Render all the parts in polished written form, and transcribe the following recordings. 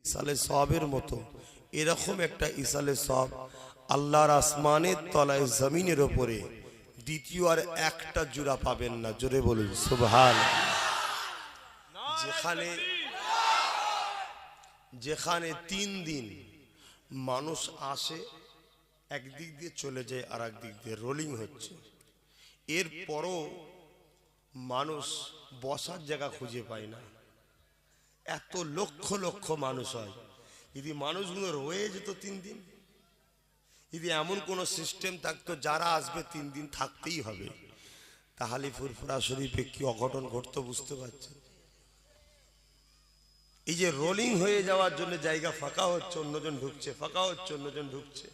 ইসালে সওয়াবের মতো এরকম একটা ইসালে সওয়াব আল্লাহর আসমানের তলায় জমিনের উপরে দ্বিতীয় আর একটা জোড়া পাবেন না। জোরে বলুন সুবহানাল্লাহ। যেখানে 3 দিন মানুষ আসে, একদিক দিয়ে চলে যায় আর একদিক দিয়ে রোলিং হচ্ছে, এরপরও মানুষ বসার জায়গা খুঁজে পায় না। এত লক্ষ লক্ষ মানুষ হয়, যদি মানুষগুলো রয়ে যেত 3 দিন, যদি এমন কোনো সিস্টেম থাকতো যারা আসবে 3 দিন থাকতেই হবে, তাহলে ফুরফুরা শরীফে কি অঘটন ঘটতো বুঝতে পারছেন। এই যে রোলিং হয়ে যাওয়ার জন্য জায়গা ফাঁকা হচ্ছে, অন্যজন ঢুকছে, ফাঁকা হচ্ছে, অন্যজন ঢুকছে।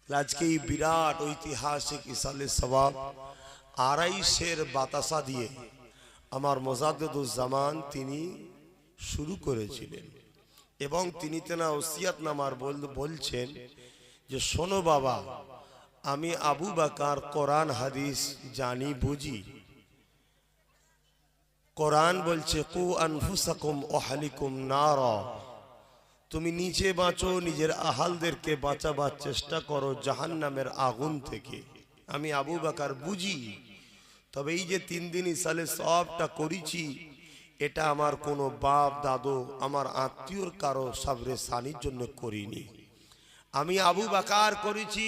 আজকে এই বিরাট ঐতিহাসিক ইসালে সওয়াব আড়াইশের বাতাসা দিয়ে আমার মুজাদ্দিদুজ্জামান তিনি শুরু করেছিলেন এবং তিনি তেনা ওসিয়াত নামার বলছেন যে শোনো বাবা, আমি আবু বকর কোরআন হাদিস জানি বুঝি। কোরআন বলছে কু আনফুসাকুম ওয়াহলিকুম নারা, তুমি নিচে বাঁচো, নিজের আহালদেরকে বাঁচাবার চেষ্টা করো জাহান্নামের আগুন থেকে। আমি আবু বকর বুঝি, তবে এই যে 3 দিন ইসালে সওয়াবটা করেছি, এটা আমার কোনো বাপ দাদু আমার আত্মীয়র কারো সাবরে সানির জন্য করিনি। আমি আবু বকর করেছি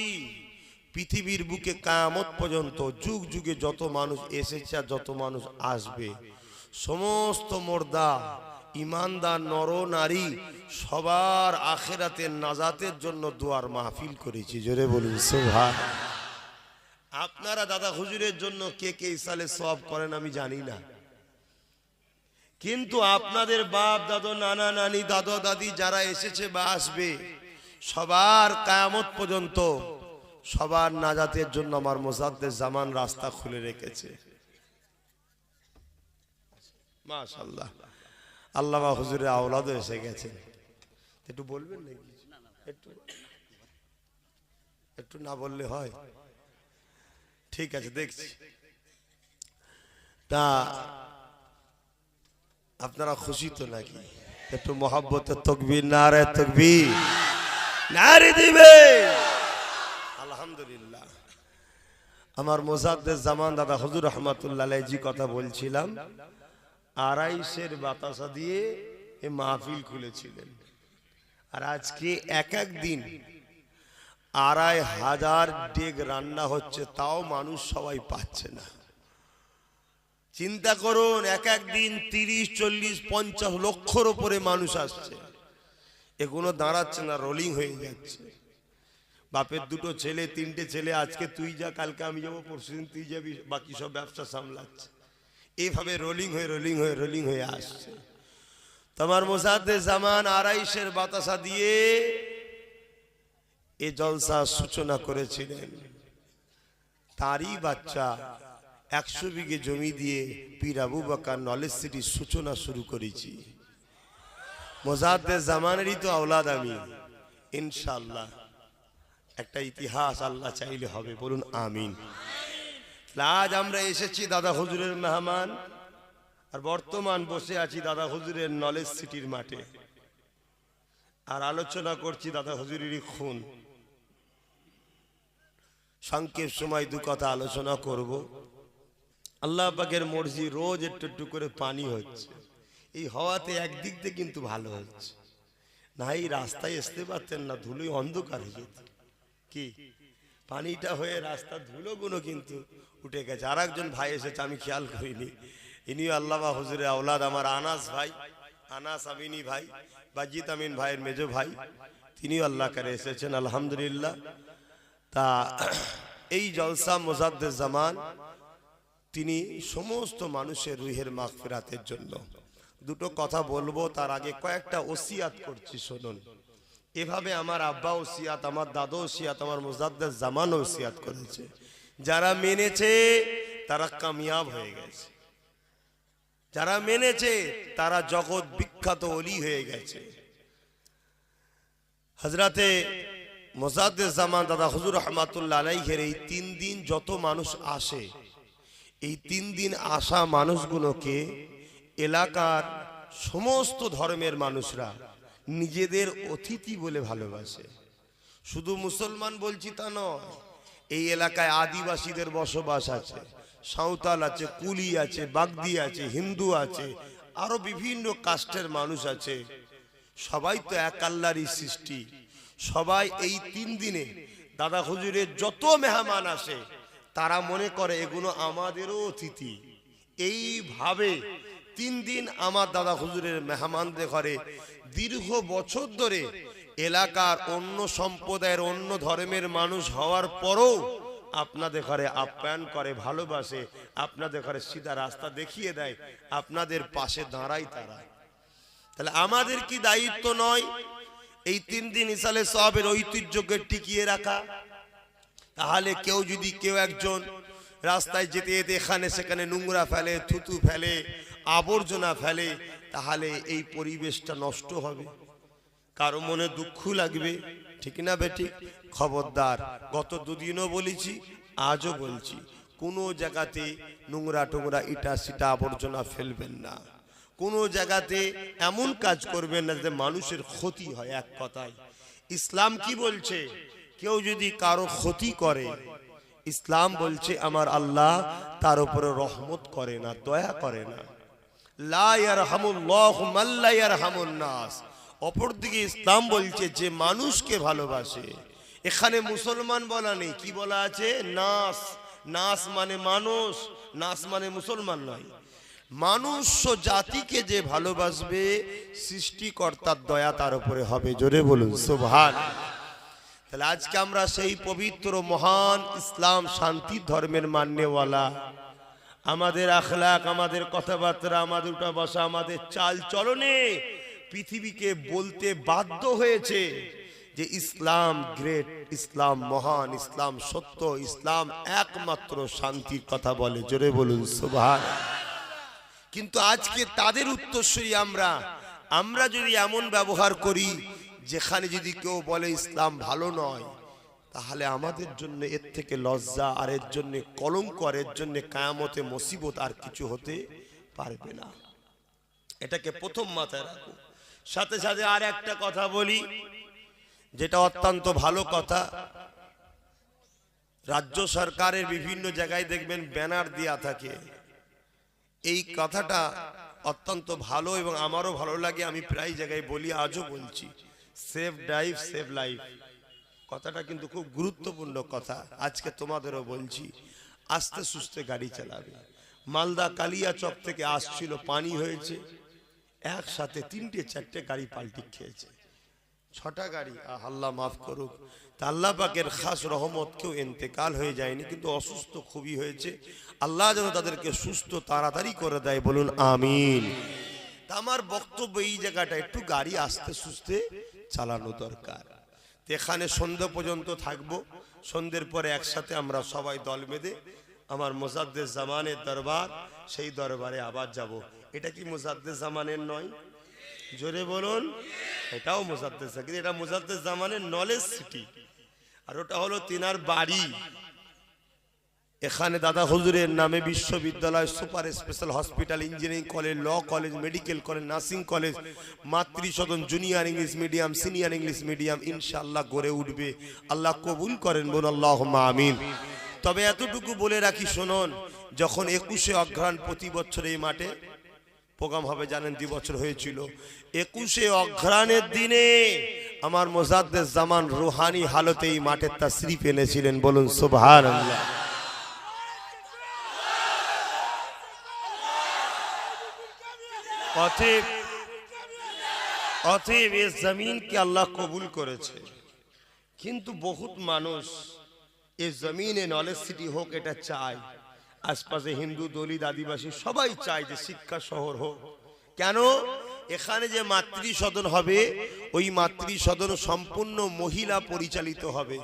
পৃথিবীর বুকে কিয়ামত পর্যন্ত যুগ যুগে যত মানুষ এসেছে আর যত মানুষ আসবে, সমস্ত মুর্দা ইমানদার নর নারী সবার আখিরাতের নাজাতের জন্য দুয়ার মাহফিল করেছি। জোরে বলুন সুবহানাল্লাহ। আপনারা দাদা হুজুরের জন্য কে কে ইসালে সওয়াব করেন আমি জানি না, কিন্তু আপনাদের বাপ দাদু নানা নানি দাদা দাদি যারা এসেছে বা আসবে, সবার কিয়ামত পর্যন্ত সবার নাজাতের জন্য আমার মুজাদ্দিদুজ্জামান রাস্তা খুলে রেখেছে। মাশাআল্লাহ। আল্লামা হুজুরের আওলাদও এসে গেছেন, একটু বলবেন নাকি? একটু না বললে হয়? ঠিক আছে, দেখছি। তা আপনারা খুশি তো নাকি? একটু মহব্বতে তাকবীর, নারে তাকবীর, নারে দিবে। আলহামদুলিল্লাহ। আমার মুজাদ্দিদুজ্জামান দাদা হুজুর রহমাতুল্লাহ আলাইহি জি কথা বলছিলাম, আড়াইশের বাতাসা দিয়ে এই মাহফিল খুলেছিলেন, আর আজকে এক এক দিন 2500 ডেগ রান্না হচ্ছে, তাও মানুষ সবাই পাচ্ছে না। চিন্তা করুন, এক এক দিন 30, 40, 50 লক্ষর উপরে মানুষ আসছে, এগুলো দাঁড়াচ্ছে না, রোলিং হয়ে যাচ্ছে। বাপের 2 ছেলে 3টে ছেলে, আজকে তুই যা, কালকে আমি যাবো, পরশুদিন তুই যাবি, বাকি সব ব্যবসা সামলাচ্ছে। এইভাবে রোলিং হয়ে আসছে। তোমার মুজাদ্দিদুজ্জামান আড়াইশের বাতাসা দিয়ে এই জলসা সূচনা করেছিলেন। তারই বাচ্চা 100 বিঘে জমি দিয়ে পীর আবু বকর নলেজ সিটির সূচনা শুরু করেছি। মুজাদ্দিদুজ্জামানেরই তো আওলাদ আমি, ইনশাআল্লাহ একটা ইতিহাস আল্লাহ চাইলে হবে, বলুন আমিন। আজ আমরা এসেছি দাদা হুজুরের মেহমান, আর বর্তমান বসে আছি দাদা হুজুরের নলেজ সিটির মাঠে, আর আলোচনা করছি দাদা হুজুরেরই খুন। সংক্ষেপ সময় 2 কথা আলোচনা করব। আল্লাহ পাকের মর্জি, রোজ একটু একটু করে পানি হচ্ছে। এই হওয়াতে একদিক দিয়ে কিন্তু ভালো হচ্ছে, না এই রাস্তায় আসতে পারতেন না, ধুলোয় অন্ধকার হয়ে যেত। কি পানিটা হয়ে রাস্তার ধুলোগুলো কিন্তু উঠে গেছে। আর একজন ভাই এসেছে, আমি খেয়াল করিনি, ইনিও আল্লামা হুজুরের আওলাদ, আমার আনাস ভাই, আনাস আমিনী ভাই, বাজিত আমিন ভাইয়ের মেজো ভাই, তিনিও আল্লাহ করে এসেছেন, আলহামদুলিল্লাহ। তা এই জলসা মুজাদ্দিদুজ্জামান তিনি সমস্ত মানুষের রুহের মাগফিরাতের জন্য। 2টো কথা বলবো, তার আগে কয়েকটা ওসিয়াত করছি, শুনুন। এভাবে আমার আব্বা ওসিয়াত, আমার দাদু ওসিয়াত, আমার মুজাদ্দিদুজ্জামান ওসিয়াত করেছে। যারা মেনেছে তারা কামিয়াব হয়ে গেছে, যারা মেনেছে তারা জগৎ বিখ্যাত ওলি হয়ে গেছে। হযরতে মুজাদ্দিদুজ্জামান দাদা হুজুর রহমাতুল্লাহ আলাইহির এই 3 দিন যত মানুষ আসে, এই 3 দিন আসা মানুষগুলোকে এলাকার সমস্ত ধর্মের মানুষরা নিজেদের অতিথি বলে ভালোবাসে। শুধু মুসলমান বলছি তা নয়, এই এলাকায় আদিবাসীদের বসবাস আছে, সাঁওতাল আছে, কুলি আছে, বাগদি আছে, হিন্দু আছে, আরো বিভিন্ন কাস্টের মানুষ আছে। সবাই তো এক আল্লাহরই সৃষ্টি। সবাই এই 3 দিনে দাদা হুজুরের যত মেহমান আসে তারা মনে করে এগুলো আমাদেরও অতিথি। এইভাবে 3 দিন আমার দাদা হুজুরের মেহমানদের ঘরে দীর্ঘ বছর ধরে এলাকার অন্য সম্প্রদায়ের অন্য ধর্মের মানুষ হওয়ার পরও আপনাদের ঘরে আপ্যায়ন করে, ভালোবাসে, আপনাদের ঘরে সিধা রাস্তা দেখিয়ে দেয়, আপনাদের পাশে দাঁড়ায় তারা। তাহলে আমাদের কি দায়িত্ব নয় এই 3 দিন ইসালে সওয়াবের ঐতিহ্যকে টিকিয়ে রাখা? তাহলে কেউ একজন রাস্তায় যেতে যেতে এখানে সেখানে নোংরা ফেলে, থুতু ফেলে, আবর্জনা ফেলে, তাহলে এই পরিবেশটা নষ্ট হবে, কারো মনে দুঃখ লাগবে, ঠিক না বেঠিক? খবরদার, গত 2 দিনও বলেছি, আজও বলছি, কোনো জায়গাতে নোংরা টোংরা ইটা সিটা আবর্জনা ফেলবেন না, কোনো জায়গাতে এমন কাজ করবেন না যে মানুষের ক্ষতি হয়। এক কথায় ইসলাম কি বলছে? কেউ যদি কারো ক্ষতি করে, ইসলাম বলছে আমার আল্লাহ তার উপরে রহমত করে না, দয়া করে না। লা ইয়ারহামুল্লাহু মান লা ইয়ারহামুন নাস। অপরদিকে ইসলাম বলছে যে মানুষকে ভালোবাসে। এখানে মুসলমান বলা নেই, কি বলা আছে? নাস। নাস মানে মানুষ, নাস মানে মুসলমান নয়। মানুষ জাতিকে যে ভালোবাসবে সৃষ্টিকর্তার দয়া তার উপরে হবে। জোরে বলুন সুবহানাল্লাহ। তাহলে আজকে আমরা সেই পবিত্র মহান ইসলাম শান্তির ধর্মের মাননেওয়ালা, আমাদের আখলাক, আমাদের কথাবার্তা, আমাদের উঠা বসা, আমাদের চাল চলনে পৃথিবীকে বলতে বাধ্য হয়েছে যে ইসলাম গ্রেট, ইসলাম মহান, ইসলাম সত্য, ইসলাম একমাত্র শান্তির কথা বলে। জোরে বলুন সুবহানাল্লাহ। কিন্তু আজকে তাদের উত্তরসূরি আমরা যদি এমন ব্যবহার করি যেখানে যদি কেউ বলে ইসলাম ভালো নয়, তাহলে আমাদের জন্য এর থেকে লজ্জা আর এর জন্য কলঙ্ক আর এর জন্য কিয়ামতে মুসিবত আর কিছু হতে পারবে না। এটাকে প্রথম মাথায় রাখো। সাথে সাথে আর একটা কথা বলি, যেটা অত্যন্ত ভালো কথা। রাজ্য সরকারের বিভিন্ন জায়গায় দেখবেন ব্যানার দেয়া থাকে। এই কথাটা অত্যন্ত ভালো এবং আমারও ভালো লাগে, আমি প্রায় জায়গায় বলি, আজও বলছি, সেভ ড্রাইভ সেভ লাইফ। কথাটা কিন্তু খুব গুরুত্বপূর্ণ কথা। আজকে তোমাদেরও বলছি, আস্তে সুস্তে গাড়ি চালাবে। মালদা কালিয়াচক থেকে আসছিল, পানি হয়েছে, একসাথে 3-4টে গাড়ি পাল্টি খেয়েছে, 6টা গাড়ি। আল্লাহ মাফ করুক। তা আল্লাহ পাকের খাস রহমত, কেউ ইন্তেকাল হয়ে যায়নি, কিন্তু অসুস্থ খুবই হয়েছে। আল্লাহ যেন তাদেরকে সুস্থ তাড়াতাড়ি করে দেয়, বলুন আমিন। তা আমার বক্তব্য এই জায়গাটা, একটু গাড়ি আস্তে সুস্তে চালানো দরকার। এখানে সন্ধ্যা পর্যন্ত থাকবো, সন্ধ্যের পরে একসাথে আমরা সবাই দল বেঁধে আমার মুজাদ্দেদ জামানের দরবার, সেই দরবারে আবার যাব। এটা কি মুজাদ্দেদ জামানের নয়? জোরে বলুন। এটাও মুজাদ্দেদ, কিন্তু এটা মুজাদ্দেদ জামানের নলেজ সিটি, আর ওটা হলো তিনার বাড়ি। এখানে দাদা হুজুরের নামে বিশ্ববিদ্যালয়, super special hospital, engineering college, law college, medical college, nursing college, মাতৃসদন, junior English medium, senior English medium ইনশাআল্লাহ গড়ে উঠবে। আল্লাহ কবুল করেন, বলুন আল্লাহুম্মা আমিন। তবে এতটুকু বলে রাখি, শুনুন, যখন 21শে অঘ্রাণ প্রতি বছর এই মাঠে প্রোগ্রাম হবে, জানেন 2 বছর হয়েছিল। 21শে অঘ্রাণের দিনে আমার মুজাদ্দেদ জামান রুহানি হালতে এই মাঠের তাশরীফ এনেছিলেন, বলুন সুবহানাল্লাহ। অতএব এই জমিনকে আল্লাহ কবুল করেছে, কিন্তু বহুত মানুষ এই জমিনে নলেজ সিটি হোক এটা চায়। আশপাশে হিন্দু, দলিত, আদিবাসী সবাই চায় যে শিক্ষা শহর হোক। কেন? এখানে যে মাতৃসদন হবে, ওই মাতৃসদন সম্পূর্ণ মহিলা পরিচালিত হবে।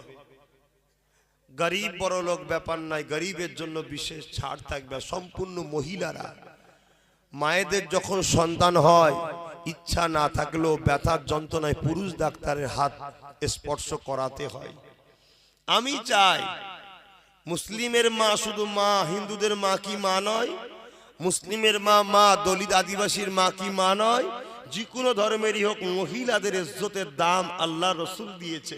গরিব বড় লোক ব্যাপার নাই, গরিবের জন্য বিশেষ ছাড় থাকবে। সম্পূর্ণ মহিলারা, মায়েদের যখন সন্তান হয়, ইচ্ছা না থাকলেও ব্যথার যন্ত্রণায় পুরুষ ডাক্তারের হাত স্পর্শ করাতে হয়। আমি চাই মুসলিমের মা শুধু মা, হিন্দুদের মা কি মা নয়? মুসলিমের মা মা, দলিত আদিবাসীর মা কি মা নয়? যে কোনো ধর্মেরই হোক, মহিলাদের ইজ্জতের দাম আল্লাহ রসুল দিয়েছে।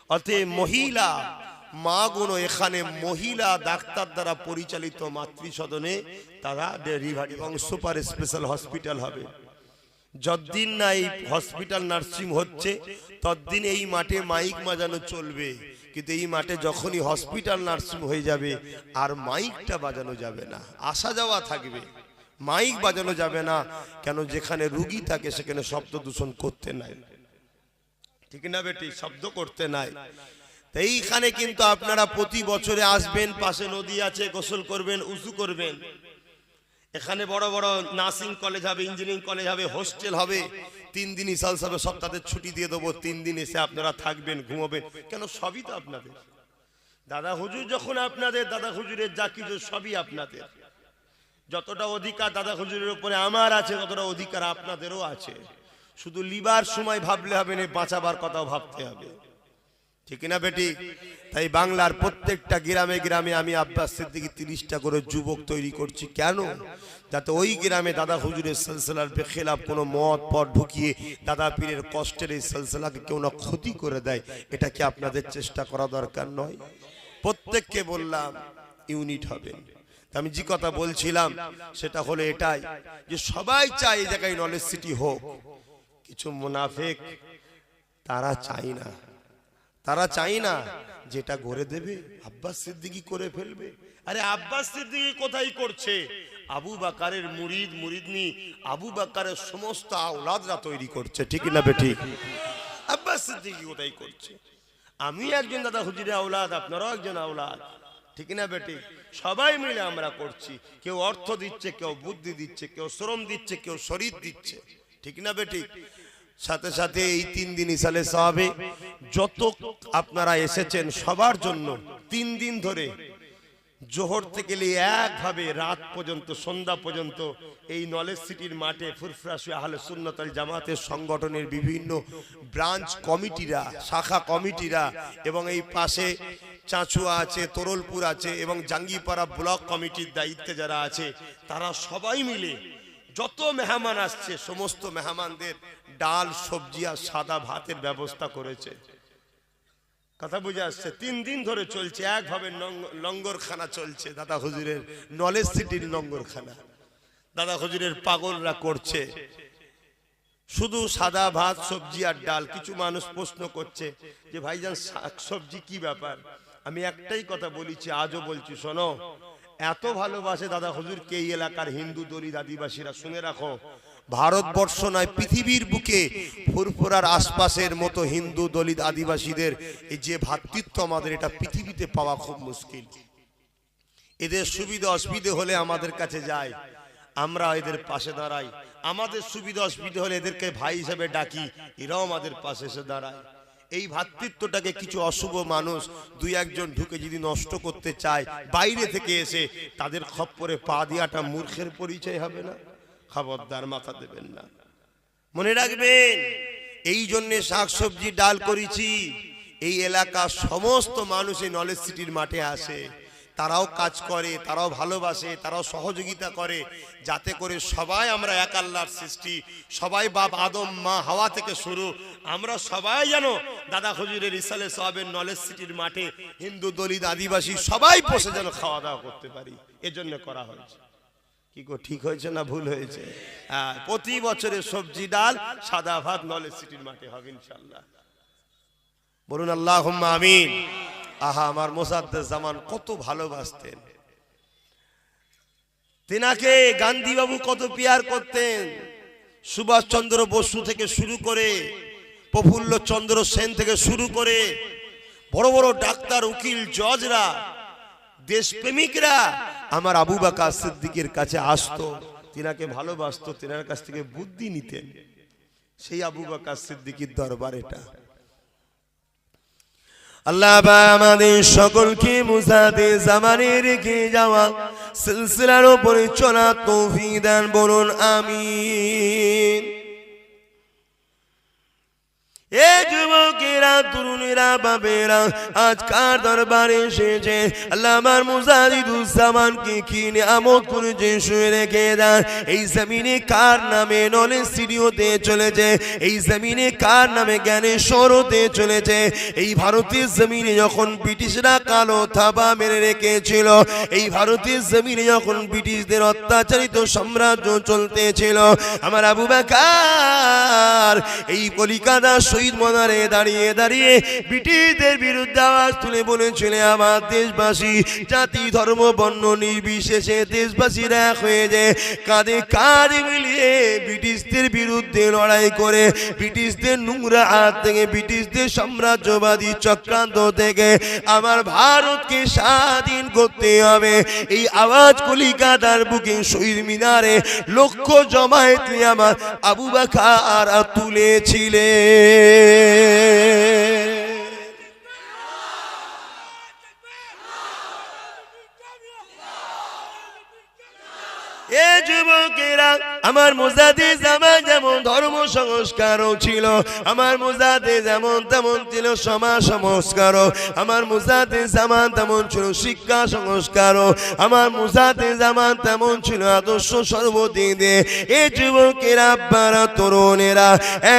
অতএব মহিলা মা গুলো এখানে মহিলা ডাক্তার দ্বারা পরিচালিত মাতৃসদনে তারা ডেলিভারি এবং সুপার স্পেশাল হসপিটাল হবে। যতদিন না এই হসপিটাল নার্সিং হচ্ছে ততদিন এই মাঠে মাইক বাজানো চলবে, কিন্তু এই মাঠে যখনই হসপিটাল নার্সিং হয়ে যাবে আর মাইকটা বাজানো যাবে না, আসা যাওয়া থাকবে, মাইক বাজানো যাবে না। কেন? যেখানে রুগী থাকে সেখানে শব্দ দূষণ করতে নাই, ঠিক না বেটি? শব্দ করতে নাই। এইখানে কিন্তু আপনারা প্রতি বছরে আসবেন, পাশে নদী আছে, গোসল করবেন, উযু করবেন। এখানে বড় বড় নার্সিং কলেজ হবে, ইঞ্জিনিয়ারিং কলেজ হবে, হোস্টেল হবে। 3 দিন ইসাল সাহেব সপ্তাহে ছুটি দিয়ে দেবো, 3 দিন এসে আপনারা থাকবেন, ঘুমাবেন। কেন? সবই তো আপনাদের। দাদা হুজুর যখন আপনাদের, দাদা হুজুরের যা কিছু সবই আপনাদের। যতটা অধিকার দাদা হুজুরের উপরে আমার আছে ততটা অধিকার আপনাদেরও আছে। শুধু লিবার সময় ভাবলে হবে না, বাঁচাবার কথাও ভাবতে হবে, ঠিক না বেটি? তাই বাংলার প্রত্যেকটা গ্রামে গ্রামে আমি আব্বাস সিদ্দিকী 30টা করে যুবক তৈরি করছি। কেন? যাতে ওই গ্রামে দাদা হুজুরের সিলসিলার বেখেলাফ কোনো মত পথ ঢুকিয়ে দাদা পীরের কষ্টের এই সিলসিলাকে কেউ না ক্ষতি করে দেয়। এটা কি আপনাদের চেষ্টা করা দরকার নয়? প্রত্যেককে বললাম ইউনিট হবেন। আমি যে কথা বলছিলাম সেটা হলো এটাই, যে সবাই চায় এই জায়গায় নলেজ সিটি হোক। কিছু মুনাফিক তারা চায় না, তারা চায় না যেটা গড়ে দেবে আব্বাস সিদ্দিকী করে ফেলবে। আরে আব্বাস সিদ্দিকী কোথায় করছে? আবু বকরের মুরিদ মুরিদনি, আবু বকরের সমস্ত আওলাদরা তৈরি করছে, ঠিক না বেটি? আব্বাস সিদ্দিকী কোথায় করছে? আমি একজন দাদা হুজুরের আওলাদ, আপনারাও একজন আওলাদ, ঠিক না বেটি? সবাই মিলে আমরা করছি। কেউ অর্থ দিচ্ছে, কেউ বুদ্ধি দিচ্ছে, কেউ শ্রম দিচ্ছে, কেউ শরীর দিচ্ছে, ঠিক না বেটি? সাথে সাথে এই 3 দিন ইসালে সাহাবে যত আপনারা এসেছেন সবার জন্য 3 দিন ধরে জোহর থেকে একভাবে রাত পর্যন্ত, সন্ধ্যা পর্যন্ত এই নলেজ সিটির মাঠে ফুরফুরা আহলে সুন্নাত ওয়াল জামাতের সংগঠনের বিভিন্ন ব্রাঞ্চ কমিটিরা, শাখা কমিটিরা এবং এই পাশে চাঁচুয়া আছে, তরলপুর আছে এবং জাঙ্গিপাড়া ব্লক কমিটির দায়িত্বে যারা আছে তারা সবাই মিলে যত মেহমান আসছে সমস্ত মেহমানদের ডাল, সবজি আর সাদা ভাতের ব্যবস্থা করেছে। কথা বুঝে আসছে? 3 দিন ধরে চলছে একভাবে লঙ্গরখানা চলছে, দাদা হুজুরের নলেজ সিটির লঙ্গরখানা। দাদা হুজুরের পাগলরা করছে শুধু সাদা ভাত, সবজি আর ডাল। কিছু মানুষ প্রশ্ন করছে যে ভাইজান শাক সবজি কি ব্যাপার? আমি একটাই কথা বলেছি, আজও বলছি, শোনো, এত ভালোবাসে দাদা হুজুরকে এই এলাকার হিন্দু দলিত আদিবাসীরা। শুনে রাখো, ভারতবর্ষ নয় পৃথিবীর বুকে ফুরফুরার আশপাশের মতো হিন্দু দলিত আদিবাসীদের এই যে ভ্রাতৃত্ব আমাদের, এটা পৃথিবীতে পাওয়া খুব মুশকিল। এদের সুবিধা অসুবিধে হলে আমাদের কাছে যায়, আমরা এদের পাশে দাঁড়াই। আমাদের সুবিধা অসুবিধা হলে এদেরকে ভাই হিসেবে ডাকি, এরাও আমাদের পাশে এসে দাঁড়ায়। এই ভ্রাতৃত্বটাকে কিছু অশুভ মানুষ 2-1 ঢুকে যদি নষ্ট করতে চায় বাইরে থেকে এসে, তাদের খপ্পরে পা দিয়াটা মূর্খের পরিচয় হবে না? খবরদার, মাথা দেবেন না। মনে রাখবেন, এই জন্যে শাকসবজি ডাল করেছি। এই এলাকার সমস্ত মানুষ এই নলেজ সিটির মাঠে আসে, তারাও কাজ করে, তারাও ভালোবাসে, তারাও সহযোগিতা করে, যাতে করে সবাই আমরা এক আল্লাহর সৃষ্টি, সবাই বাপ আদম মা হাওয়া থেকে শুরু, আমরা সবাই যেন দাদা হুজুরের ইসালে সাহেবের নলেজ সিটির মাঠে হিন্দু দলিত আদিবাসী সবাই বসে যেন খাওয়া দাওয়া করতে পারি। এজন্য করা হয়েছে। কি গো, ঠিক হয়েছে না ভুল হয়েছে? প্রতি বছরে সবজি ডাল সাদা ভাত নলেজ সিটির মাঠে হবে ইনশাআল্লাহ। বলুন আল্লাহুম্মা আমিন। আহা, আমার মোসাদ্দেদ জামান কত ভালোবাসতেন, তেনাকে গান্ধী বাবু কত পিয়ার করতেন। সুভাষ চন্দ্র বসু থেকে শুরু করে, প্রফুল্ল চন্দ্র সেন থেকে শুরু করে বড় বড় ডাক্তার, উকিল, জজরা, দেশপ্রেমিকরা আমার আবু বকর সিদ্দিকের কাছে আসতো, তিনাকে ভালোবাসতো, তিনার কাছ থেকে বুদ্ধি নিতেন। সেই আবু বকর সিদ্দিকের দরবার এটা। আল্লাহ আমাদের সকলকে মুসাদে জামানে রেখে যাওয়া সিলসিলার উপরে চলা তৌফিক দান, বলুন আমিন। এ যুবকেরা তরুণেরা বাবেরা আজকার দরবারে এসেছে আল্লাহ আমার মুজাহিদুজ্জামানকে কি নিয়ামত করেছে শুয়ে রেখে দেন এই জমিনে কার নামে নলেজ সিটি হতে চলেছে এই জমিনে কার নামে জ্ঞানেশ্বর হতে চলেছে এই ভারতের জমিনে যখন ব্রিটিশরা কালো থাবা মেরে রেখেছিল এই ভারতের জমিনে যখন ব্রিটিশদের অত্যাচারিত সাম্রাজ্য চলতেছিল আমার আবু বকর এই কলিকাতা শহীদ মিনারে দাঁড়িয়ে দাঁড়িয়ে ব্রিটিশদের বিরুদ্ধে আওয়াজ তুলে বলেছিল আমার দেশবাসী জাতি ধর্ম বর্ণ নির্বিশেষে দেশবাসীরা এক হয়ে যায় কাঁধে কাঁধ মিলিয়ে ব্রিটিশদের বিরুদ্ধে লড়াই করে ব্রিটিশদের নোংরা হাত থেকে ব্রিটিশদের সাম্রাজ্যবাদী চক্রান্ত থেকে আমার ভারতকে স্বাধীন করতে হবে এই আওয়াজ কলিকাতার বুকে শহীদ মিনারে লক্ষ জমায়েত নিয়ে আমার আবু বকর তুলেছিলেন। এ যুবকেরা আমার মুজাদ্দিদ জামান যেমন ধর্ম সংস্কারও ছিল আমার মুজাদ্দিদ যেমন তেমন ছিল সমাজ সংস্কারও আমার মুজাদ্দিদ জামান তেমন ছিল শিক্ষা সংস্কারও আমার মুজাদ্দিদ জামান তেমন ছিল আদর্শ সর্বদিক দিয়ে এ যুবকেরা আব্বারা তরুণেরা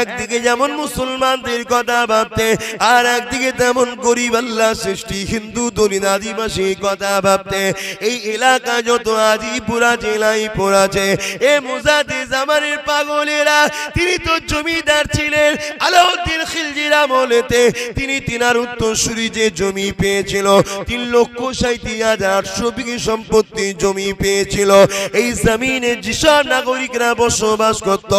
একদিকে যেমন মুসলমানদের কথা ভাবতে আর একদিকে তেমন গরিব আল্লাহ সৃষ্টি হিন্দু দলিত আদিবাসীর কথা ভাবতে এই এলাকা যত আজিপুরা জেলায় পড়াছে এ মুজাদ্দিদ জামানের পাগলেরা তিনি তো জমিদার ছিলেন আলাউদ্দিন খিলজির আমলেতে তিনি তিনার উত্তরসূরি যে জমি পেয়েছিল 3,37,800 বিঘা সম্পত্তি জমি পেয়েছিল এই জমিনে যেসব নাগরিকরা বসবাস করত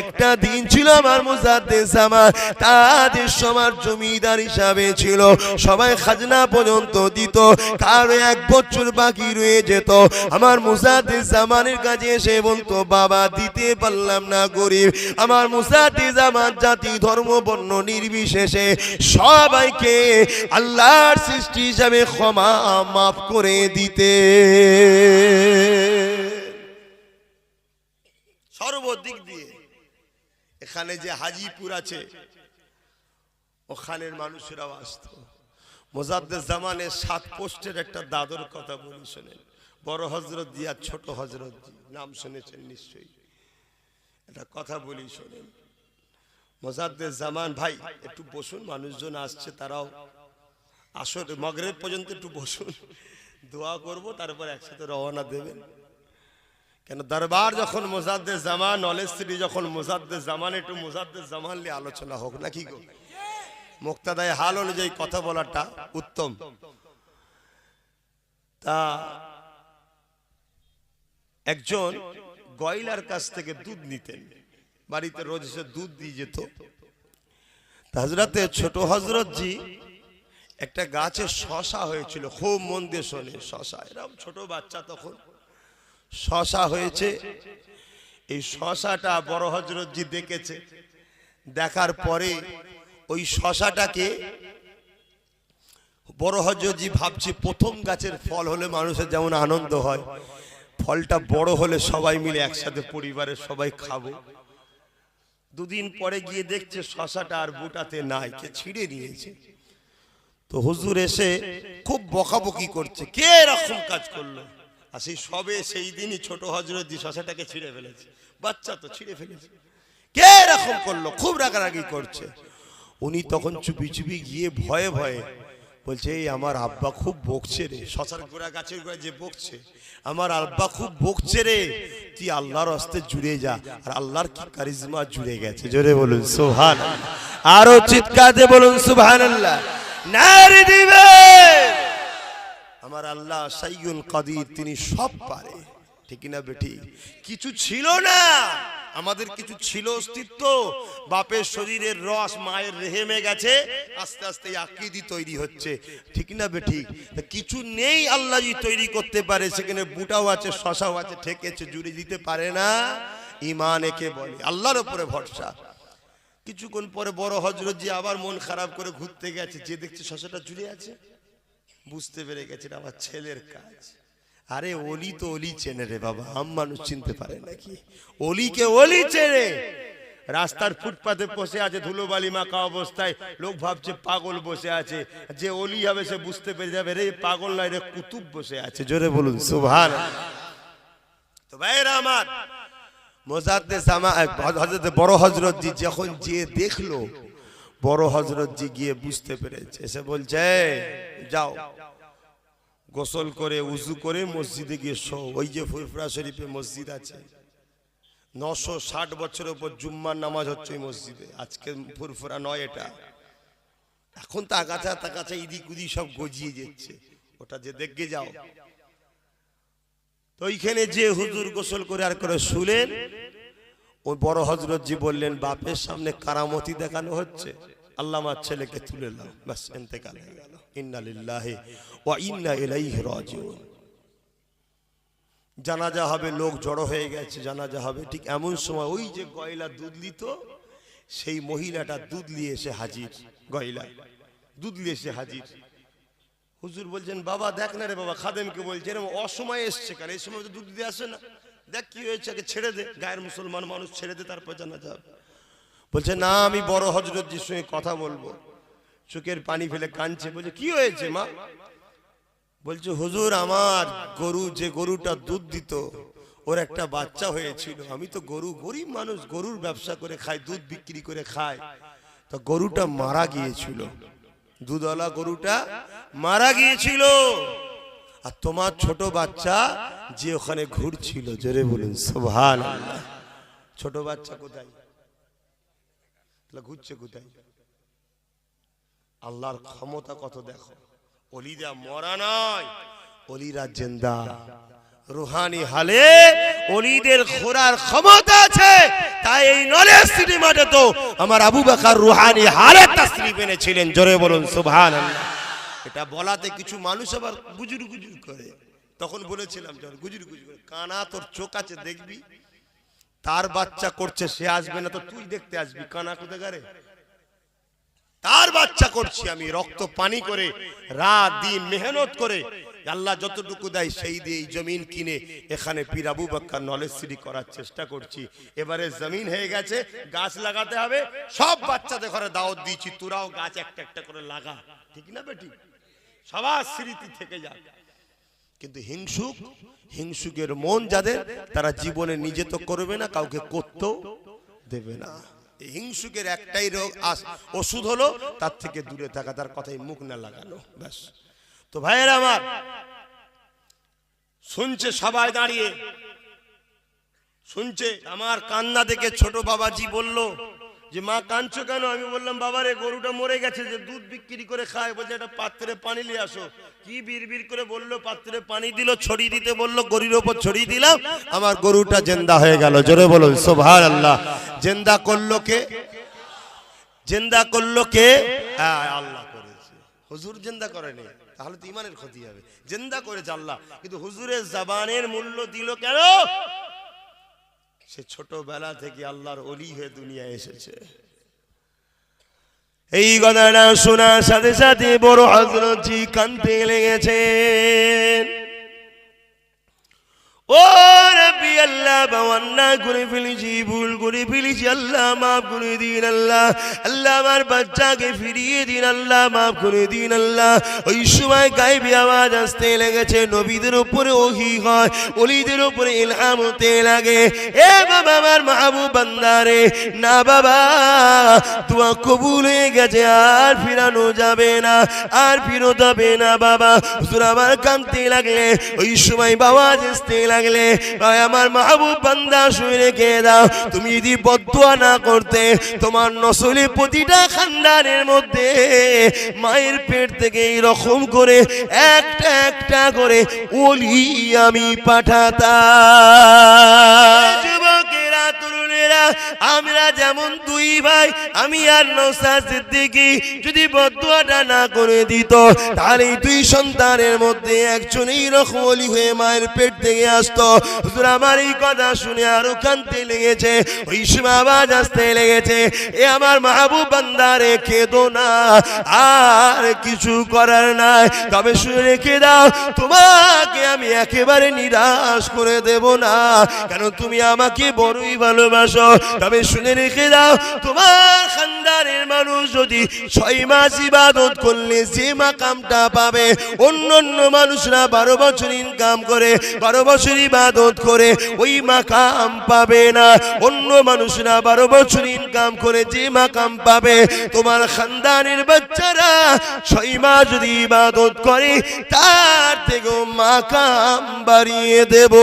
একটা দিন ছিল আমার মুজাদ্দিদ জামান তাদের সবার জমিদার হিসাবে ছিল সবাই খাজনা পর্যন্ত দিত কারো 1 বছর বাকি রয়ে যেত আমার মুজাদ্দিদ জামানের কাছে এসে বলতো বাবা দিতে পারলাম না গরিব আমার মুজাদ্দিদ জামান জাতি ধর্ম বর্ণ নির্বিশেষে সবাইকে আল্লাহর সৃষ্টি হিসাবে ক্ষমা মাফ করে দিতে সর্বদিক দিয়ে এখানে যে হাজিপুর আছে ওখানের মানুষেরাও আসতো মুজাদ্দিদ জামানের 7 পোস্টের একটা দাদর কথা বলি শোনেন বড় হযরত জি আর ছোট হযরত জি নাম শুনেছেন নিশ্চয়ই একটা কথা বলি শোনেন মুজাদ্দিদ জামান ভাই একটু বসুন মানুষজন আসছে তারাও আসর মাগরিব পর্যন্ত একটু বসুন দোয়া করব তারপর একসাথে রওনা দেবেন কেন দরবার যখন মুজাদ্দিদ জামান নলেজ সিটি যখন মুজাদ্দিদ জামান একটু মুজাদ্দিদ জামান নিয়ে আলোচনা হোক নাকি গো মুক্তাদায়ে হাল অনুযায়ী কথা বলাটা উত্তম তা একজন গয়লার কাছ থেকে দুধ নিতেন বাড়িতে রোজ এসে দুধ দিয়ে যেত হযরতে ছোট হযরত জি একটা গাছে শশা হয়েছিল খুব মন দিয়ে শোনে শশা এরকম ছোট বাচ্চা তখন শশা হয়েছে এই শশাটা বড় হযরত জি দেখেছে দেখার পরে ওই শশাটাকে বড় হযরত জি ভাবছে প্রথম গাছের ফল হলে মানুষের যেমন আনন্দ হয় ফলটা বড় হলে সবাই মিলে একসাথে পরিবারের সবাই খাবো দুদিন পরে গিয়ে দেখছে শশাটা আর বুটাতে নাই কে ছিঁড়ে নিয়েছে তো হুজুর এসে খুব বকাবকি করছে কে এরকম কাজ করলো আর সেই দিনই ছোট হযরত জি শশাটাকে ছিঁড়ে ফেলেছে বাচ্চা তো ছিঁড়ে ফেলেছে কে এরকম করলো খুব রাগারাগি করছে উনি তখন চুপি চুপি গিয়ে ভয়ে ভয়ে বলছে এই আমার আব্বা খুব বকছে রে শশার গোড়া গাছের গোড়ায় যে বকছে আমার আব্বা খুব বকছে রে তুই আল্লাহর রাস্তে জুড়ে যা আর আল্লাহর কি কারিজমা জুড়ে গেছে জোরে বলুন সুবহানাল্লাহ আরো চিৎকার দিয়ে বলুন সুবহানাল্লাহ নারে দিবে আমার আল্লাহ সাইয়ুল কাদির তিনি সব পারে ঠিক না বেটি কিছু ছিল না আমাদের কিছু ছিল অস্তিত্ব বাপের শরীরের রস মায়ের রেহেমে গেছে আস্তে আস্তে আকীদা তৈরি হচ্ছে ঠিক না বেটি কিছু নেই আল্লাহ জি তৈরি করতে পারে সেখানে বুটাও আছে শশাও আছে ঠেকেছে জুড়ে দিতে পারে না ঈমান একে বলে আল্লাহর উপরে ভরসা কিছুক্ষণ পরে বড় হযরত জি আবার মন খারাপ করে ঘুরতে গেছে যে দেখছে শশাটা জুড়ে আছে বুঝতে পেরে গেছে আমার ছেলের কাজ আরে ওলি তো ওলি চেনে রে বাবা আম মানুষ চিনতে পারে নাকি ওলিকে ওলি চেনে রাস্তার ফুটপাতে বসে আছে ধুলোবালি মাখা অবস্থায়, লোক ভাবছে পাগল বসে আছে, যে ওলি হবে সে বুঝতে পেরে যাবে রে পাগল নয় রে কুতুব বসে আছে। জোরে বলুন সুবহানাল্লাহ। তো ভাইরা আমার, হযরত বড় হযরতজি যখন যে দেখলো, বড় হযরতজি গিয়ে বুঝতে পেরেছে, এসে বলছে যাও গোসল করে উযু করে মসজিদে গিয়ে শো। ওই যে ফুরফুরা শরীফে মসজিদ আছে, 960 বছরের উপর জুম্মার নামাজ হচ্ছে ওই মসজিদে। আজকে ফুরফুরা নয় এটা, এখন তো আগাছা তাগাছা ইদিক উদি সব গজিয়ে যাচ্ছে, ওটা যে দেখে যাও। তো ওইখানে যে হুজুর গোসল করে আর করে শুলেন, ওই বড় হযরতজি বললেন বাপের সামনে কারামতি দেখানো হচ্ছে, আল্লাহ আমার ছেলেকে তুলে নাও, বাস ইন্তেকাল হয়ে গেল। ইন্না লিল্লাহি ওয়া ইন্না ইলাইহি রাজিউন। জানাজা হবে, লোক জড়ো হয়ে গেছে, জানাজা হবে, ঠিক এমন সময় ওই যে গয়লা দুধ নিত, সেই মহিলাটা দুধ নিয়ে এসে হাজির। গয়লা দুধ নিয়ে এসে হাজির। হুজুর বলছেন বাবা দেখ না রে বাবা, খাদেমকে বলছে এরকম অসময়ে এসছে কেন, এই সময় তো দুধ দিয়ে আসে না, দেখ কি হয়েছে, আগে ছেড়ে দে, গায়ের মুসলমান মানুষ ছেড়ে দে, তারপর জানাজা হবে। বলছে না আমি বড় হযরতজির সঙ্গে কথা বলবো। চোখের পানি ফেলে কাঁদছে, বলছে কি হয়েছে মা? বলছে হুজুর আমার গরু, যে গরুটা দুধ দিত ওর একটা বাচ্চা হয়েছিল, আমি তো গরিব মানুষ, গরুর ব্যবসা করে খাই, দুধ বিক্রি করে খাই, তো গরুটা মারা গিয়েছিল, দুধওয়ালা গরুটা মারা গিয়েছিল, আর তোমার ছোট বাচ্চা যে ওখানে ঘুরছিল। জোরে বলুন সুবহানাল্লাহ। ছোট বাচ্চা কোথায়, ঘুরছে কোথায়? আল্লাহর ক্ষমতা কত দেখো। ওলিরা মরা নয়, ওলিরা জিন্দা। রুহানি হালে ওলিদের ঘোরার ক্ষমতা আছে, তাই এই নলেজ সিটি মাঠে তো আমার আবু বকর রুহানি হালে তাশরীফ এনেছিলেন। জোরে বলুন সুবহানাল্লাহ। এটা বলাতে কিছু মানুষ আবার গুজুর গুজুর করে, তখন বলেছিলাম গুজুর গুজুর করে, কানা তোর চোখ আছে দেখবি, তার বাচ্চা করছে সে আসবে না তো তুই দেখতে আসবি, কানা কোথাকারে? তার বাচ্চা করছি আমি, রক্ত পানি করে রাত দিন মেহনত করে, আল্লাহ যতটুকু দেয় সেই দিয়ে এই জমিন কিনে এখানে পীর আবু বকর নলেজ সিটি করার চেষ্টা করছি। এবারে জমিন হয়ে গেছে, গাছ লাগাতে হবে, সব বাচ্চাদের ঘরে দাওয়াত দিয়েছি, তোরাও গাছ একটা একটা করে লাগা, ঠিক না বেটি? সবার স্মৃতি থেকে যাক। কিন্তু হিংসুকের মন যাদের, তারা জীবনে নিজে তো করবে না, কাউকে করতেও দেবে না। হিংসুকের একটাই রোগ, ওষুধ হলো তার থেকে দূরে থাকা, তার কথাই মুখ না লাগানো, ব্যাস। তো ভাইয়েরা আমার, শুনছে সবাই দাঁড়িয়ে শুনছে, আমার কান্না দেখে ছোট বাবাজি বলল যে মা কাঁদছো কেন? আমি বললাম বাবারে গরুটা মরে গেছে, যে দুধ বিক্রি করে খায়, বলছে একটা পাত্রে পানি নিয়ে আসো। কি বিড়বিড় করে বললো, পাত্রে পানি দিল, ছড়িয়ে দিতে বললো, গরুর ওপর ছড়িয়ে দিলাম, আমার গরুটা জিন্দা হয়ে গেল। জোরে বলুন সুবহানাল্লাহ। জিন্দা করলো কে? জিন্দা করলো কে? আল্লাহ করেছে, হুজুর জিন্দা করেনি, তাহলে তো ইমানের ক্ষতি হবে। জিন্দা করেছে আল্লাহ, কিন্তু হুজুরের জবানের মূল্য দিল কেন? সে ছোটবেলা থেকে আল্লাহর ওলি হয়ে দুনিয়ায় এসেছে। এই কথাটা শোনার সাথে সাথে বড় হযরতজি কাঁদতে লেগেছেন। ও রব্বি আল্লাহ, বাওয়ান্না করে ফেলেছি, ভুল করে ফেলেছি, আল্লাহ মাফ করে দিন। আল্লাহ আল্লাহ আমার বাচ্চাকে ফিরিয়ে দিন, আল্লাহ মাফ করে দিন। আল্লাহ ওই সময় গায়েবী আওয়াজ আসতে লেগেছে, নবীদের উপরে ওহী হয়, ওলিদের উপরে ইলহাম হতে লাগে। এ বাবা আমার মাহবুব বান্দারে, না বাবা দোয়া কবুল হয়ে গেছে, আর ফিরানো যাবে না, আর ফিরত হবে না বাবা। হুজুর আমার কাঁদতে লাগলে, ওই সময় আওয়াজ আসতে লাগলে, আমার মাহবুব বান্দা শুনে রেখে দাও, তুমি যদি বদদুয়া না করতে, তোমার নসলে প্রতিটা খানদানের মধ্যে মায়ের পেট থেকে এরকম করে একটা একটা করে ওলি আমি পাঠাতাম। যুবকেরা, তরুণেরা, আমরা যেমন দুই ভাই, আমি আর নওশাদ সিদ্দিকী, যদি বদদুয়াটা না করে দিত, তাহলে দুই সন্তানের মধ্যে একজন এইরকম ওলি হয়ে মায়ের পেট থেকে আসতো। হুজুর আমার এই কথা শুনে আরো কাঁদতে লেগেছে, ওই সময় আওয়াজ আসতে লেগেছে, এ আমার মাহবুব বান্দারে কেঁদো না, আর কিছু করার নাই, তবে শুনে রেখে দাও, তোমাকে আমি একেবারে নিরাশ করে দেব না, কেন তুমি আমাকে বড়ই ভালোবাসো। করেছো, তবে শুনে রেখে দাও, তোমার খানদানের মানুষ যদি 6 মাস ইবাদত করলে যে মাকামটা পাবে, অন্য মানুষরা 12 বছর ইনকাম করে 12 বছর ইবাদত করে ওই মাকাম পাবে না। অন্য মানুষরা 12 বছর ইনকাম করে যে মাকাম পাবে, তোমার খানদানের বাচ্চারা 6 মাস যদি ইবাদত করে তার থেকেও মাকাম বাড়িয়ে দেব।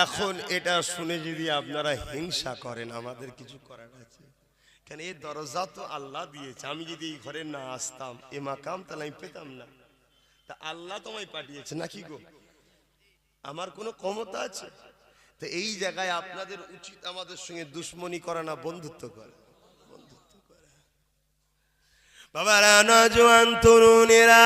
এখন এটা শুনে যদি আপনারা হিংসা করেন, আমাদের কিছু করার আছে কেন? এই দরজা তো আল্লাহ দিয়েছে, আমি যদি এই ঘরে না আসতাম এ মাকাম তাহলে আমি পেতাম না। তা আল্লাহ তোমায় পাঠিয়েছে নাকি গো? আমার কোনো ক্ষমতা আছে? তো এই জায়গায় আপনাদের উচিত আমাদের সঙ্গে দুশ্মনী করা না, বন্ধুত্ব করা। বন্ধুত্ব করা বাবারা, নওজোয়ান তরুণেরা,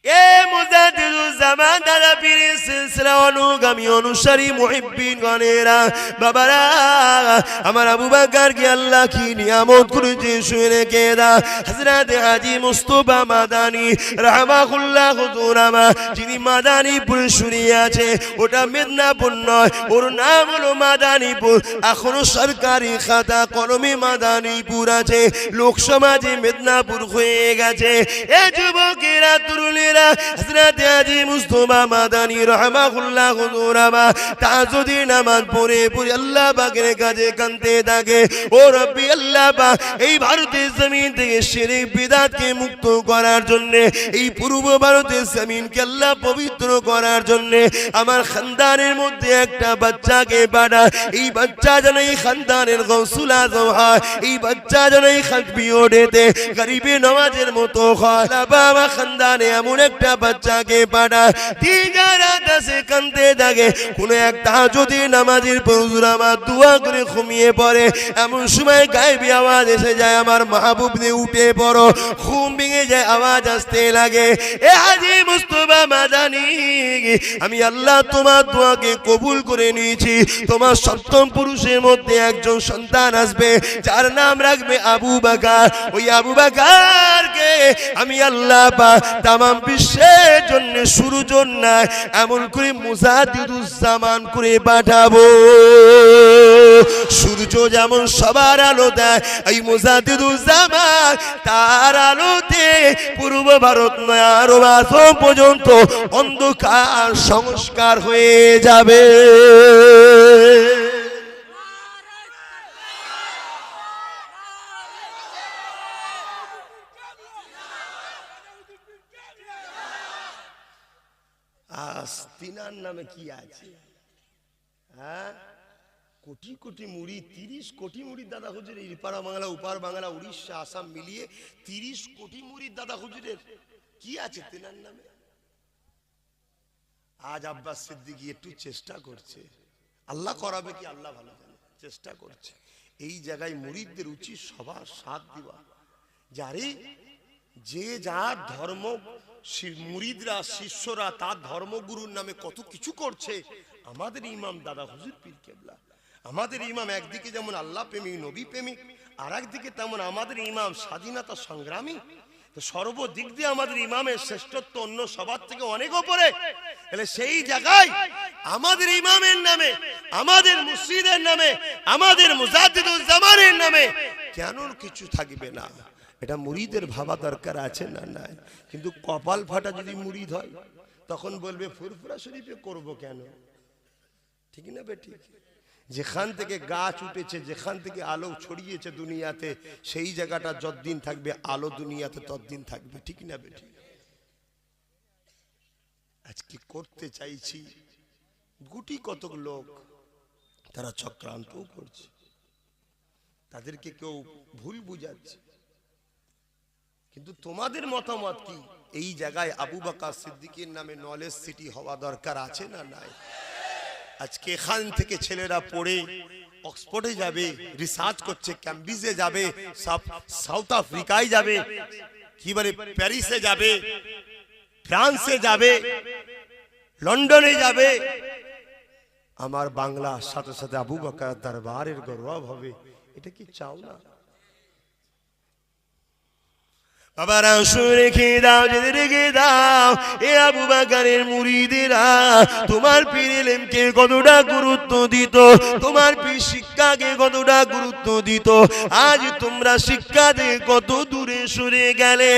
এ মুজাদ্দিদুজ্জামান দাদা পীরের সিলসিলা অনুগামী অনুসারী মুহিব্বিন গণেরা, বাবারা, আমার আবু বকরকে আল্লাহ কি নিয়ামত করেছে শুনে রেখে দাও। হযরত হাজী মুস্তাফা মাদানী রাহমাহুল্লাহ হুজুরামা, যিনি মাদানীপুর শুনিয়ে আছে, ওটা মেদিনীপুর নয়, ওর নাম হলো মাদানীপুর। এখনো সরকারি খাতা কলমে মাদানীপুর আছে, লোকসমাজে মেদিনীপুর হয়ে গেছে। এ যুবকেরা, তরুণেরা, হযরত হাজী মুস্তাফা মাদানী রাহমাহুল্লাহ হুজুরামা তাহাজ্জুদের নামাজ পড়ে পড়ে আল্লাহ পাকের কাছে কাঁদতে থাকে, ও রব্বি আল্লাহ পাক, এই ভারতের জমিন থেকে শিরক বিদআতকে মুক্ত করার জন্য, এই পূর্ব ভারতের জমিনকে আল্লাহ পবিত্র করার জন্য আমার খানদানের মধ্যে একটা বাচ্চাকে পাঠা। এই বাচ্চা যেন এই খানদানের গৌসুল আজম হয়, এই বাচ্চা যেন এই খাতমি ওঠেতে গরিবে নওয়াজের মতো হয়। বাবা, খানদানে এমন একটা বাচ্চাকে পাঠা, দিগারাতে কাঁদতে থাকে। কোন এক তাহাজ্জুদি নামাজের পর হুজুর আমার দোয়া করে ঘুমিয়ে পড়ে, এমন সময় গায়েবী আওয়াজ এসে যায়, আমার মাহবুব নে উঠে পড়ো। ঘুম ভেঙে যায়, আওয়াজ আসতে লাগে, এ হাজী মুস্তাফা মাদানী, আমি আল্লাহ তোমার দোয়াকে কবুল করে নিয়েছি। তোমার সপ্তম পুরুষের মধ্যে একজন সন্তান আসবে, যার নাম রাখবে আবু বকর। ওই আবু বকরকে আমি আল্লাহ পাক তামাম বিশ্বের জন্য সূর্য নাই এমন করে মুজাদ্দিদুজ্জামান করে পাঠাবো। সূর্য যেমন সবার আলো দেয়, এই মুজাদ্দিদুজ্জামান তার আলোতে পূর্ব ভারত নয় আরব আজম পর্যন্ত অন্ধকার সংস্কার হয়ে যাবে। তিনার নামে কি আছে? হ্যাঁ, কোটি কোটি মুড়ি, 30 কোটি মুড়ির দাদা হুজুর, ইপাড়া বাংলা, উপার বাংলা, উড়িষ্যা, আসাম মিলিয়ে 30 কোটি মুড়ির দাদা হুজুরের কি আছে তিনার নামে? আজ আব্বাস সিদ্দিকী একটু চেষ্টা করছে, আল্লাহ করাবে কি আল্লাহ ভালো জানে, চেষ্টা করছে। এই জায়গায় মুরিদদের উচিত সবার সাথ দিবা। যারে যে যার ধর্ম, মুরিদরা শিষ্যরা তার ধর্মগুরুর নামে কত কিছু করছে। আমাদের ইমাম দাদা হুজুর পীর কেবলা, আমাদের ইমাম একদিকে যেমন আল্লাহ প্রেমিক নবী প্রেমিক, আর একদিকে তেমন আমাদের ইমাম স্বাধীনতা সংগ্রামী। তো সর্বদিক দিয়ে আমাদের ইমামের শ্রেষ্ঠত্ব অন্য সবার থেকে অনেক উপরে। তাহলে সেই জায়গায় আমাদের ইমামের নামে, আমাদের মুর্শিদের নামে, আমাদের মুজাদ্দিদুজ্জামানের নামে কেন কিছু থাকবে না? এটা মুরিদের ভাবা দরকার আছে না? নাই। কিন্তু কপাল ফাটা যদি মুরিদ হয় তখন বলবে ফুরফুরা শরীফে করব কেন? ঠিক না বে? ঠিক। যেখান থেকে গাছ উঠেছে, যেখান থেকে আলো ছড়িয়েছে দুনিয়াতে, সেই জায়গাটা যতদিন থাকবে আলো দুনিয়াতে ততদিন থাকবে। ঠিক না বে? ঠিক। আজকে করতে চাইছি, গুটি কতক লোক তারা চক্রান্তও করছে, তাদেরকে কেউ ভুল বুঝাচ্ছে। কিন্তু তোমাদের মতামত কি? এই জায়গায় আবু বকর সিদ্দিকের নামে নলেজ সিটি হওয়া দরকার আছে না? নাই। আজকে এখান থেকে ছেলেরা পড়ে অক্সফোর্ডে যাবে, রিসার্চ করছে, ক্যাম্ব্রিজে যাবে, সাউথ আফ্রিকায় যাবে, কি বলে প্যারিসে যাবে, ফ্রান্সে যাবে, লন্ডনে যাবে। আমার বাংলার সাথে সাথে আবু বকর দরবারের গৌরব হবে। এটা কি চাও না? বাবারা শুনে রেখে দাও, যদি রেখে দাও, এ আবু বকরের মুরিদেরা তোমার পীর ইলমকে কতটা গুরুত্ব দিত, তোমার পীর শিক্ষাকে কতটা গুরুত্ব দিত। আজ তোমরা শিক্ষা দিয়ে কত দূরে সরে গেলে।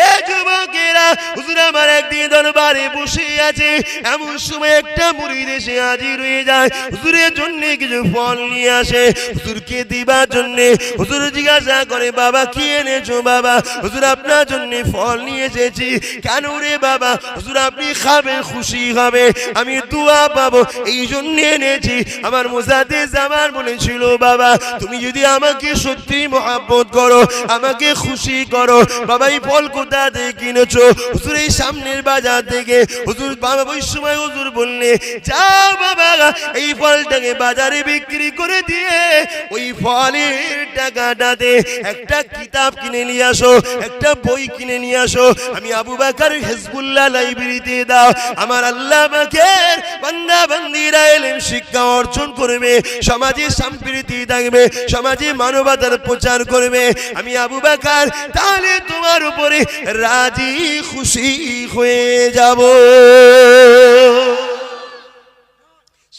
এ যুবকেরা, হুজুর আমার একদিন দরবারে বসে আছে, এমন সময় একটা মুরিদ এসে হাজির হয়ে যায়, হুজুরের জন্য কিছু ফল নিয়ে আসে হুজুরকে দিবার জন্য। হুজুর জিজ্ঞাসা করে, বাবা কি এনেছো? বাবা, হুজুর আপনার জন্য ফল নিয়ে এসেছি। কেন রে বাবা? হুজুর আপনি খাবেন, খুশি হবে, আমি দোয়া পাবো, এই জন্য এনেছি। আমার মুজাদ্দিদ জামান বলেছিল, বাবা তুমি যদি আমাকে সত্যি মহব্বত করো, আমাকে খুশি করো, বাবা এই ফল কোথা থেকে কিনেছো? হুজুর এই সামনের বাজার থেকে। হুজুর বাবা ওই সময় হুজুর বললে, যাও বাবা এই ফলটাকে বাজারে বিক্রি করে দিয়ে ওই ফলের টাকাটাতে একটা কিতাব কিনে নিয়ে আসো, একটা বই কিনে নিয়ে আসো, আমি আবু বকর হিজবুল্লাহ লাইব্রেরিতে দাও। আমার আল্লাহ পাকের বান্দা বান্দীরা ইলম শিক্ষা অর্জন করবে, সমাজে সম্প্রীতি থাকবে, সমাজে মানবতার প্রচার করবে। আমি আবু বকর তাহলে তোমার উপরে রাজি খুশি হয়ে যাব।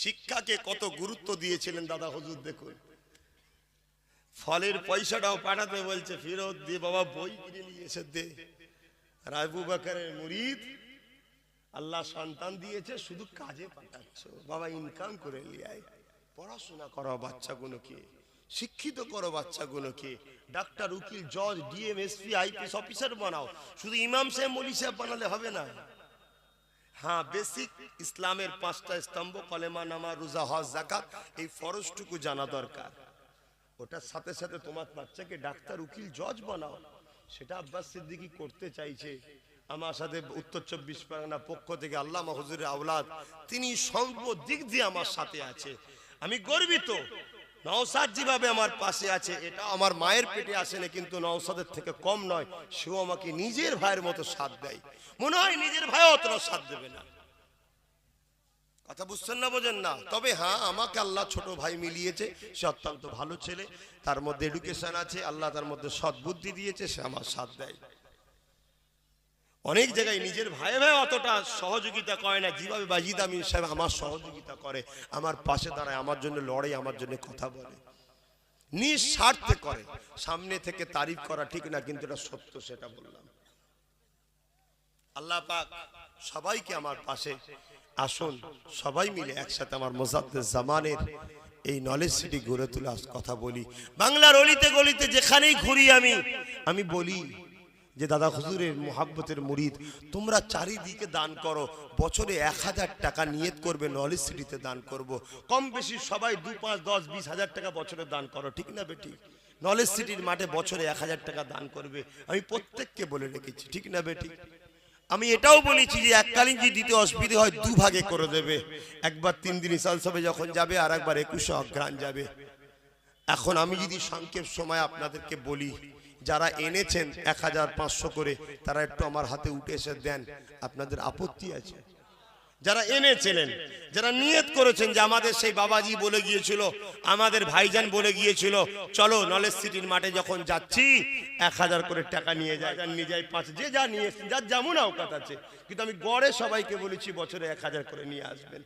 শিক্ষাকে কত গুরুত্ব দিয়েছিলেন দাদা হুজুর। দেখুন, ফলের পয়সাটাও পাঠাতে বলছে, ফেরত দিয়ে বাবা বই কিনে নিয়ে এসে দে। আর আবু বকরের মুরিদ, আল্লাহ সন্তান দিয়েছে, শুধু কাজে পাঠাচ্ছ, বাবা ইনকাম করে নিয়ে আয়, পড়াশোনা করো বাচ্চাগুলোকে, শিক্ষিত করো বাচ্চাগুলোকে, ডাক্তার, উকিল, জজ, ডিএম, এসপি, আইপিএস অফিসার বানাও। শুধু ইমাম সাহেব, মৌলভী সাহেব বানালে হবে না। হ্যাঁ, বেসিক ইসলামের 5টা স্তম্ভ, কলেমা, নামাজ, রোজা, হজ, যাকাত, এই ফরজটুকু জানা দরকার। ওটার সাথে সাথে তোমার বাচ্চাকে ডাক্তার, উকিল, জজ বানাও। সেটা আব্বাস সিদ্দিকী করতে চাইছে। আমার সাথে উত্তর 24 পরগনা পক্ষ থেকে আল্লামা হুজুরের আওলাদ, তিনি সর্বদিক দিয়ে আমার সাথে আছে। আমি গর্বিত। নওশাদ যেভাবে আমার পাশে আছে, এটা আমার মায়ের পেটে আসে না, কিন্তু নওশাদের থেকে কম নয়, সেও আমাকে নিজের ভাইয়ের মতো সাথ দেয়। মনে হয় নিজের ভাই অতটা সাথ দেবে না। কথা বুঝছেন না, বোঝেন না? তবে হ্যাঁ, আমাকে আল্লাহ ছোট ভাই মিলিয়েছে, সে অত্যন্ত ভালো ছেলে, তার মধ্যে এডুকেশন আছে, আল্লাহ তার মধ্যে সদ্বুদ্ধি দিয়েছে, সে আমার সাথ দেয়। অনেক জায়গায় নিজের ভাই ভাই অতটা সহযোগিতা করে না, যেভাবে বাজিদ আমিন সাহেব আমার সহযোগিতা করে, আমার পাশে দাঁড়ায়, আমার জন্য লড়ে, আমার জন্য কথা বলে, নিঃস্বার্থে করে। সামনে থেকে তারিফ করা ঠিক না, কিন্তু এটা সত্য, সেটা বললাম। আল্লাহ পাক সবাইকে আমার পাশে, আসুন সবাই মিলে একসাথে আমার মুজাদ্দিদ জামানের এই নলেজ সিটি গড়ে তোলার কথা বলি। বাংলার অলিতে গলিতে যেখানেই ঘুরি আমি বলি যে দাদা হুজুরের মোহাব্বতের মুরিদ, তোমরা চারিদিকে দান করো। বছরে 1000 টাকা নিয়ত করবে, নলেজ সিটিতে দান করব। কম বেশি সবাই 2, 5, 10, 20 হাজার টাকা বছরে দান করো, ঠিক না বেটি? নলেজ সিটির মাঠে বছরে 1000 টাকা দান করবে, আমি প্রত্যেককে বলে রেখেছি, ঠিক না বেটি? আমি এটাও বলেছি যে এককালীন যদি দিতে অসুবিধা হয় 2 ভাগে করে দেবে, একবার 3 দিন ইসাল সবে যখন যাবে, আর একবার 21 অগ্রাণ যাবে। এখন আমি যদি সংক্ষেপ সময় আপনাদেরকে বলি, যারা এনেছেন 1500 করে, তারা একটু আমার হাতে উঠে এসে দেন। আপনাদের আপত্তি আছে? যারা এনেছিলেন, যারা নিয়ত করেছেন যে আমাদের সেই বাবাজি বলে গিয়েছিল, আমাদের ভাইজান বলে গিয়েছিল, চলো নলেজ সিটির মাঠে যখন যাচ্ছি 1000 করে টাকা নিয়ে যায়, নিয়ে যায় 5, যে যা নিয়ে যার যেমন আওকাত আছে, কিন্তু আমি গড়ে সবাইকে বলেছি বছরে 1000 করে নিয়ে আসবেন।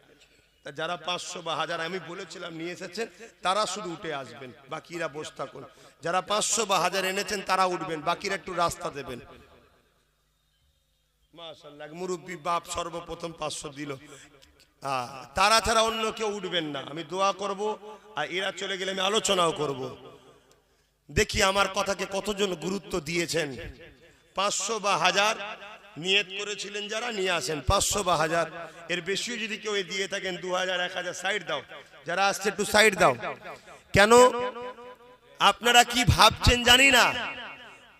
তা যারা 500 বা 1000 আমি বলেছিলাম নিয়ে এসেছেন, তারা শুধু উঠে আসবেন, বাকিরা বসে থাকুন। যারা 500 বা 1000 এনেছেন তারা উঠবেন, বাকিরা একটু রাস্তা দেবেন। মাশাআল্লাহ, মুরব্বী বাপ সর্বপ্রথম 500 দিল, তারা ছাড়া অন্য কেউ উঠবেন না। আমি দোয়া করব, আর এরা চলে গেলে আমি আলোচনাও করব। দেখি আমার কথাকে কতজন গুরুত্ব দিয়েছেন। 500 বা 1000 নিয়ত করেছিলেন যারা, নিয়ে আসেন। 500 বা 1000, এর বেশিও যদি কেউ দিয়ে থাকেন 2000, 1000 সাইড দাও। যারা আসছে একটু সাইড দাও। কেন? আপনারা কি ভাবছেন জানি না,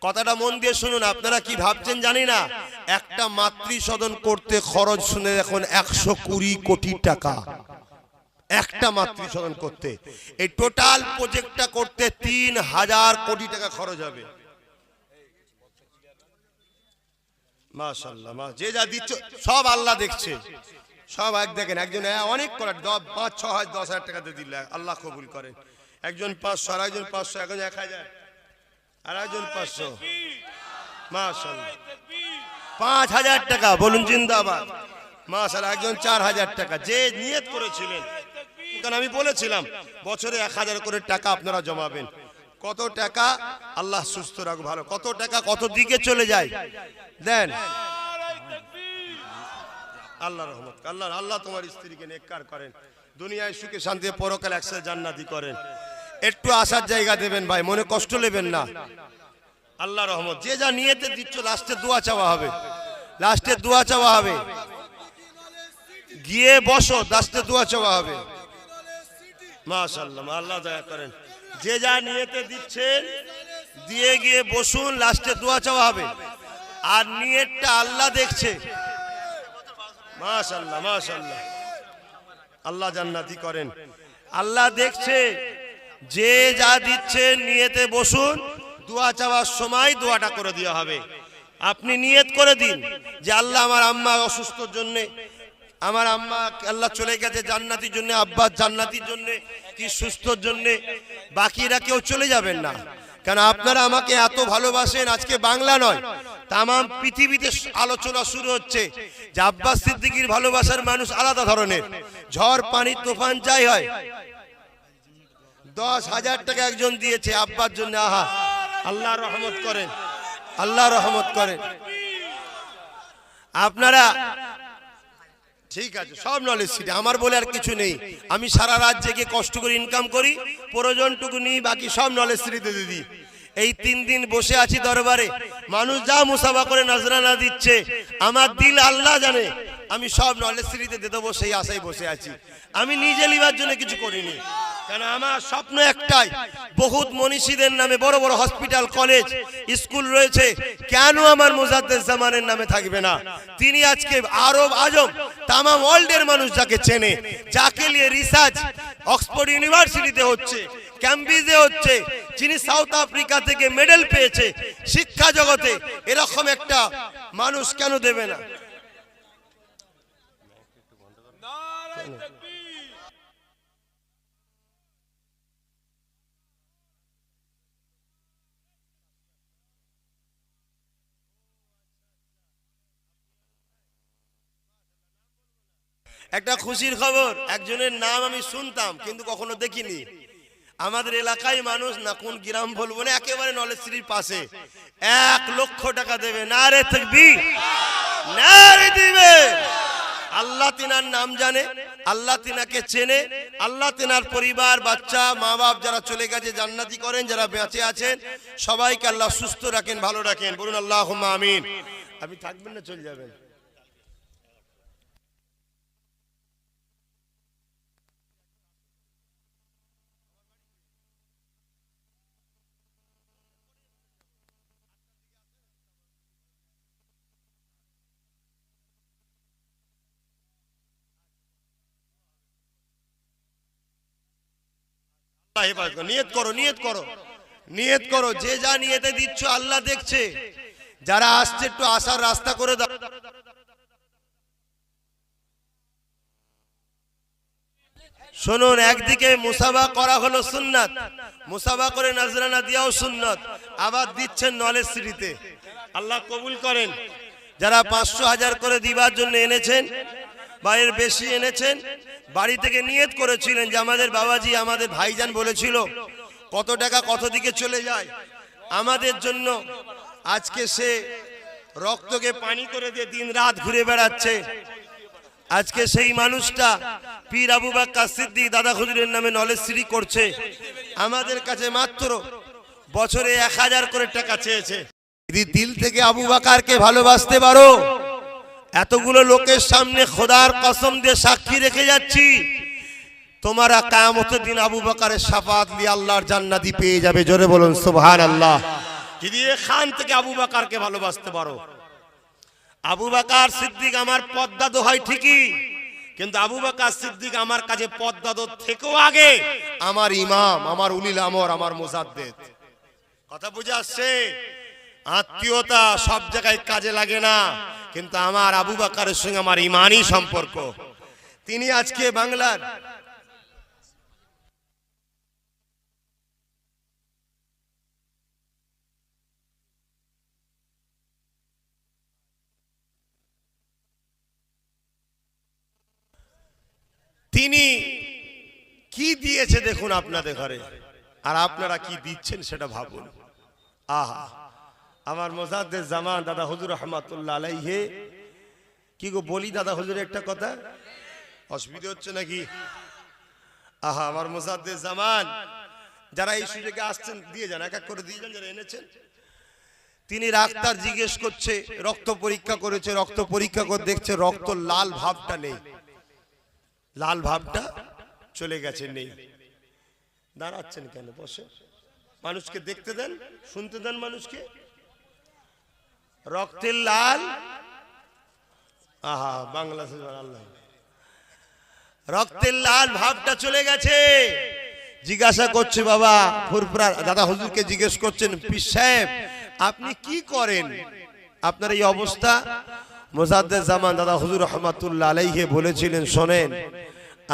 কথাটা মন দিয়ে শুনুন। আপনারা কি ভাবছেন জানি না, একটা মাতৃসদন করতে খরচ শুনে এখন 120 কোটি টাকা। একটা মাতৃসদন করতে, এই টোটাল প্রজেক্টটা করতে 3000 কোটি টাকা খরচ হবে। মাশাআল্লাহ, যে যা দিচ্ছ সব আল্লাহ দেখছে, সব এক দেখেন। একজন অনেক করে 5, 6, 10,000 টাকা দিয়ে দিলে আল্লাহ কবুল করেন। একজন 500, আর একজন 500, এখন 1000, আর একজন 500। মাশাআল্লাহ 5000 টাকা বলুন জিন্দাবাদ। মাশাআল্লাহ একজন 4000 টাকা যে নিয়ত করেছিলেন, কারণ আমি বলেছিলাম বছরে 1000 করে টাকা আপনারা জমাবেন। কত টাকা আল্লাহ সুস্থ রাখো ভালো, কত টাকা কত দিকে চলে যায় দেন। আল্লাহ রহমত, আল্লাহ আল্লাহ তোমার স্ত্রীকে নেককার করেন, দুনিয়ায় সুখে শান্তিতে পরকাল একসাথে জান্নাতি করেন। একটু আসার জায়গা দেবেন ভাই, মনে কষ্ট নেবেন না। আল্লাহ রহমত, যে যা নিয়েতে দিচ্ছ লাস্টে দোয়া চাওয়া হবে, লাস্টে দোয়া চাওয়া হবে, গিয়ে বসো লাস্টে দোয়া চাওয়া হবে। মাশাআল্লাহ আল্লাহ দয়া করেন, যে যা নিয়েতে দিচ্ছেন দিয়ে গিয়ে বসুন, লাস্টে দোয়া চাওয়া হবে। আর নিয়তটা আল্লাহ দেখছে। মাশাআল্লাহ মাশাআল্লাহ, আল্লাহ জান্নাতি করেন, আল্লাহ দেখছে। যে যা দিচ্ছে নিয়তে বসুন, দোয়া চাওয়ার সময় দোয়াটা করে দেওয়া হবে। আপনি নিয়ত করে দিন যে আল্লাহ আমার আম্মা অসুস্থর জন্য, আমার আম্মা আল্লাহ চলে গেছে জান্নাতির জন্য, আব্বা জান্নাতির জন্য, কি সুস্থর জন্য। বাকিরা কেউ চলে যাবেন না, কারণ আপনারা আমাকে এত ভালোবাসেন। আজকে বাংলা নয়, তাম পৃথিবীতে আলোচনা শুরু হচ্ছে যে আব্বাস সিদ্দিকীর ভালোবাসার মানুষ আলাদা ধরনের। ঝড় পানি তুফান যাই হয়, 10,000 টাকা একজন দিয়েছে আব্বার জন্য। আহা, আল্লাহ রহমত করেন, আল্লাহ রহমত করেন। আপনারা ঠিক আছে, সব নলেজ সিটি আমার বলে আর কিছু নেই। আমি সারা রাত জেগে কষ্ট করে ইনকাম করি, প্রয়োজনটুকু নিই, বাকি সব নলেজ সিটিতে দিদি। এই 3 দিন বসে আছি দরবারে, মানুষ যা মুসাফা করে নজরানা দিচ্ছে, আমার দিল আল্লাহ জানে। আমি সব নলেজ সিটিতে দিয়ে দেবো, সেই আশায় বসে আছি। আমি নিজে লিবার জন্য কিছু করিনি, কারণ আমার স্বপ্ন একটাই, বহুত মনীষীদের নামে বড় বড় হসপিটাল কলেজ স্কুল রয়েছে, কেন আমার মুজাদ্দেদ জামানের নামে থাকবে না? তিনি আজকে আরব আজম তাম ওয়ার্ল্ডের মানুষ যাকে চেনে, যাকে নিয়ে রিসার্চ অক্সফোর্ড ইউনিভার্সিটিতে হচ্ছে, ক্যামব্রিজে হচ্ছে, যিনি সাউথ আফ্রিকা থেকে মেডেল পেয়েছে শিক্ষা জগতে, এরকম একটা মানুষ কেন দেবে না? একটা খুশির খবর, একজনের নাম আমি শুনতাম কিন্তু কখনো দেখিনি। আমাদের এলাকায় মানুষ, না কোন গ্রাম বলবো না, একেবারে নলেজ সিটির পাশে 1 লক্ষ টাকা দেবে। নারে তাকবীর, নারে দিবে। আল্লাহ তিনার নাম জানে, আল্লাহ তিনাকে চেনে, আল্লাহ তিনার পরিবার বাচ্চা মা বাপ যারা চলে গেছে জান্নাতি করেন, যারা বেঁচে আছেন সবাইকে আল্লাহ সুস্থ রাখেন, ভালো রাখেন। বলুন আল্লাহুম্মা আমিন। আপনি থাকবেন না চলে যাবেন? নিয়ত করো, নিয়ত করো, নিয়ত করো। যে যা নিয়তে দিচ্ছ আল্লাহ দেখছে। যারা আসছে একটু আসার রাস্তা করে দাও। শুনুন, একদিকে মুসাফা করা হলো সুন্নাত, মুসাফা করে নজরানা দিয়াও সুন্নাত, আবার দিচ্ছেন নলেজ সিটিতে। আল্লাহ কবুল করেন। যারা 500-1000 করে দিবার জন্য এনেছেন বা এর বেশি এনেছেন, বাড়ি থেকে নিয়ত করেছিলেন যে আমাদের বাবাজি, আমাদের ভাইজান বলেছিল কত টাকা কত দিকে চলে যায় আমাদের জন্য। আজকে সে রক্তকে পানি করে দিয়ে দিন রাত ঘুরে বেড়াচ্ছে। আজকে সেই মানুষটা পীর আবু বকর সিদ্দিক দাদা হুজুরের নামে নলেজ সিটি করছে। আমাদের কাছে মাত্র বছরে 1000 করে টাকা চেয়েছে। যদি দিল থেকে আবু বকরকে ভালোবাসতে পারো, এতগুলো লোকের সামনে খোদার কসম দিয়ে সাক্ষী রেখে যাচ্ছি, তোমরা কিয়ামতের দিন আবু বকরের শাফাআত নিয়ে আল্লাহর জান্নাতি পেয়ে যাবে। জোরে বলুন সুবহানাল্লাহ। যদি এখান থেকে আবু বকরকে ভালোবাসতে পারো। আবু বকর সিদ্দিক আমার পদ্মাদো হয় ঠিকই, কিন্তু আবু বকর সিদ্দিক আমার কাছে পদ্মাদো থেকেও আগে আমার ইমাম, আমার উলিল আমর, আমার মুজাদ্দেদ। কথা বুঝে আসছে? আত্মীয়তা সব জায়গায় কাজে লাগে না, কিন্তু আমার আবু বকরের সঙ্গে আমার ইমানি সম্পর্ক। তিনি আজকে বাংলার তিনি কি দিয়েছে দেখুন আপনাদের ঘরে, আর আপনারা কি দিচ্ছেন সেটা ভাবুন। আহা, আমার মোজাদ্দেদ জামান দাদা হুজুর রহমাতুল্লাহ আলাইহি, কি গো বলি দাদা হুজুর একটা কথা, অসুবিধা হচ্ছে নাকি? আহা, আমার মোজাদ্দেদ জামান, যারা এই সুযোগে আসছেন দিয়ে যান, এক এক করে দিয়ে যান যারা এনেছেন। তিনি ডাক্তার জিজ্ঞেস করছে, রক্ত পরীক্ষা করেছে, রক্ত পরীক্ষা করে দেখছে রক্ত লাল ভাবটা নেই, লাল ভাবটা চলে গেছে, নেই। দাঁড়াচ্ছেন কেন? বসে, মানুষকে দেখতে দেন, শুনতে দেন মানুষকে। রক্তের লাল, আহা বাংলাদেশ, আল্লাহ, রক্তের লাল ভাবটা চলে গেছে। জিজ্ঞাসা করছে বাবা ফুরফুরা দাদা হুজুরকে জিজ্ঞেস করছেন, পীর সাহেব আপনি কি করেন, আপনার এই অবস্থা? মোজাদ্দেদ জামান দাদা হুজুর রহমাতুল্লাহ আলাইহি বলেছিলেন, শোনেন,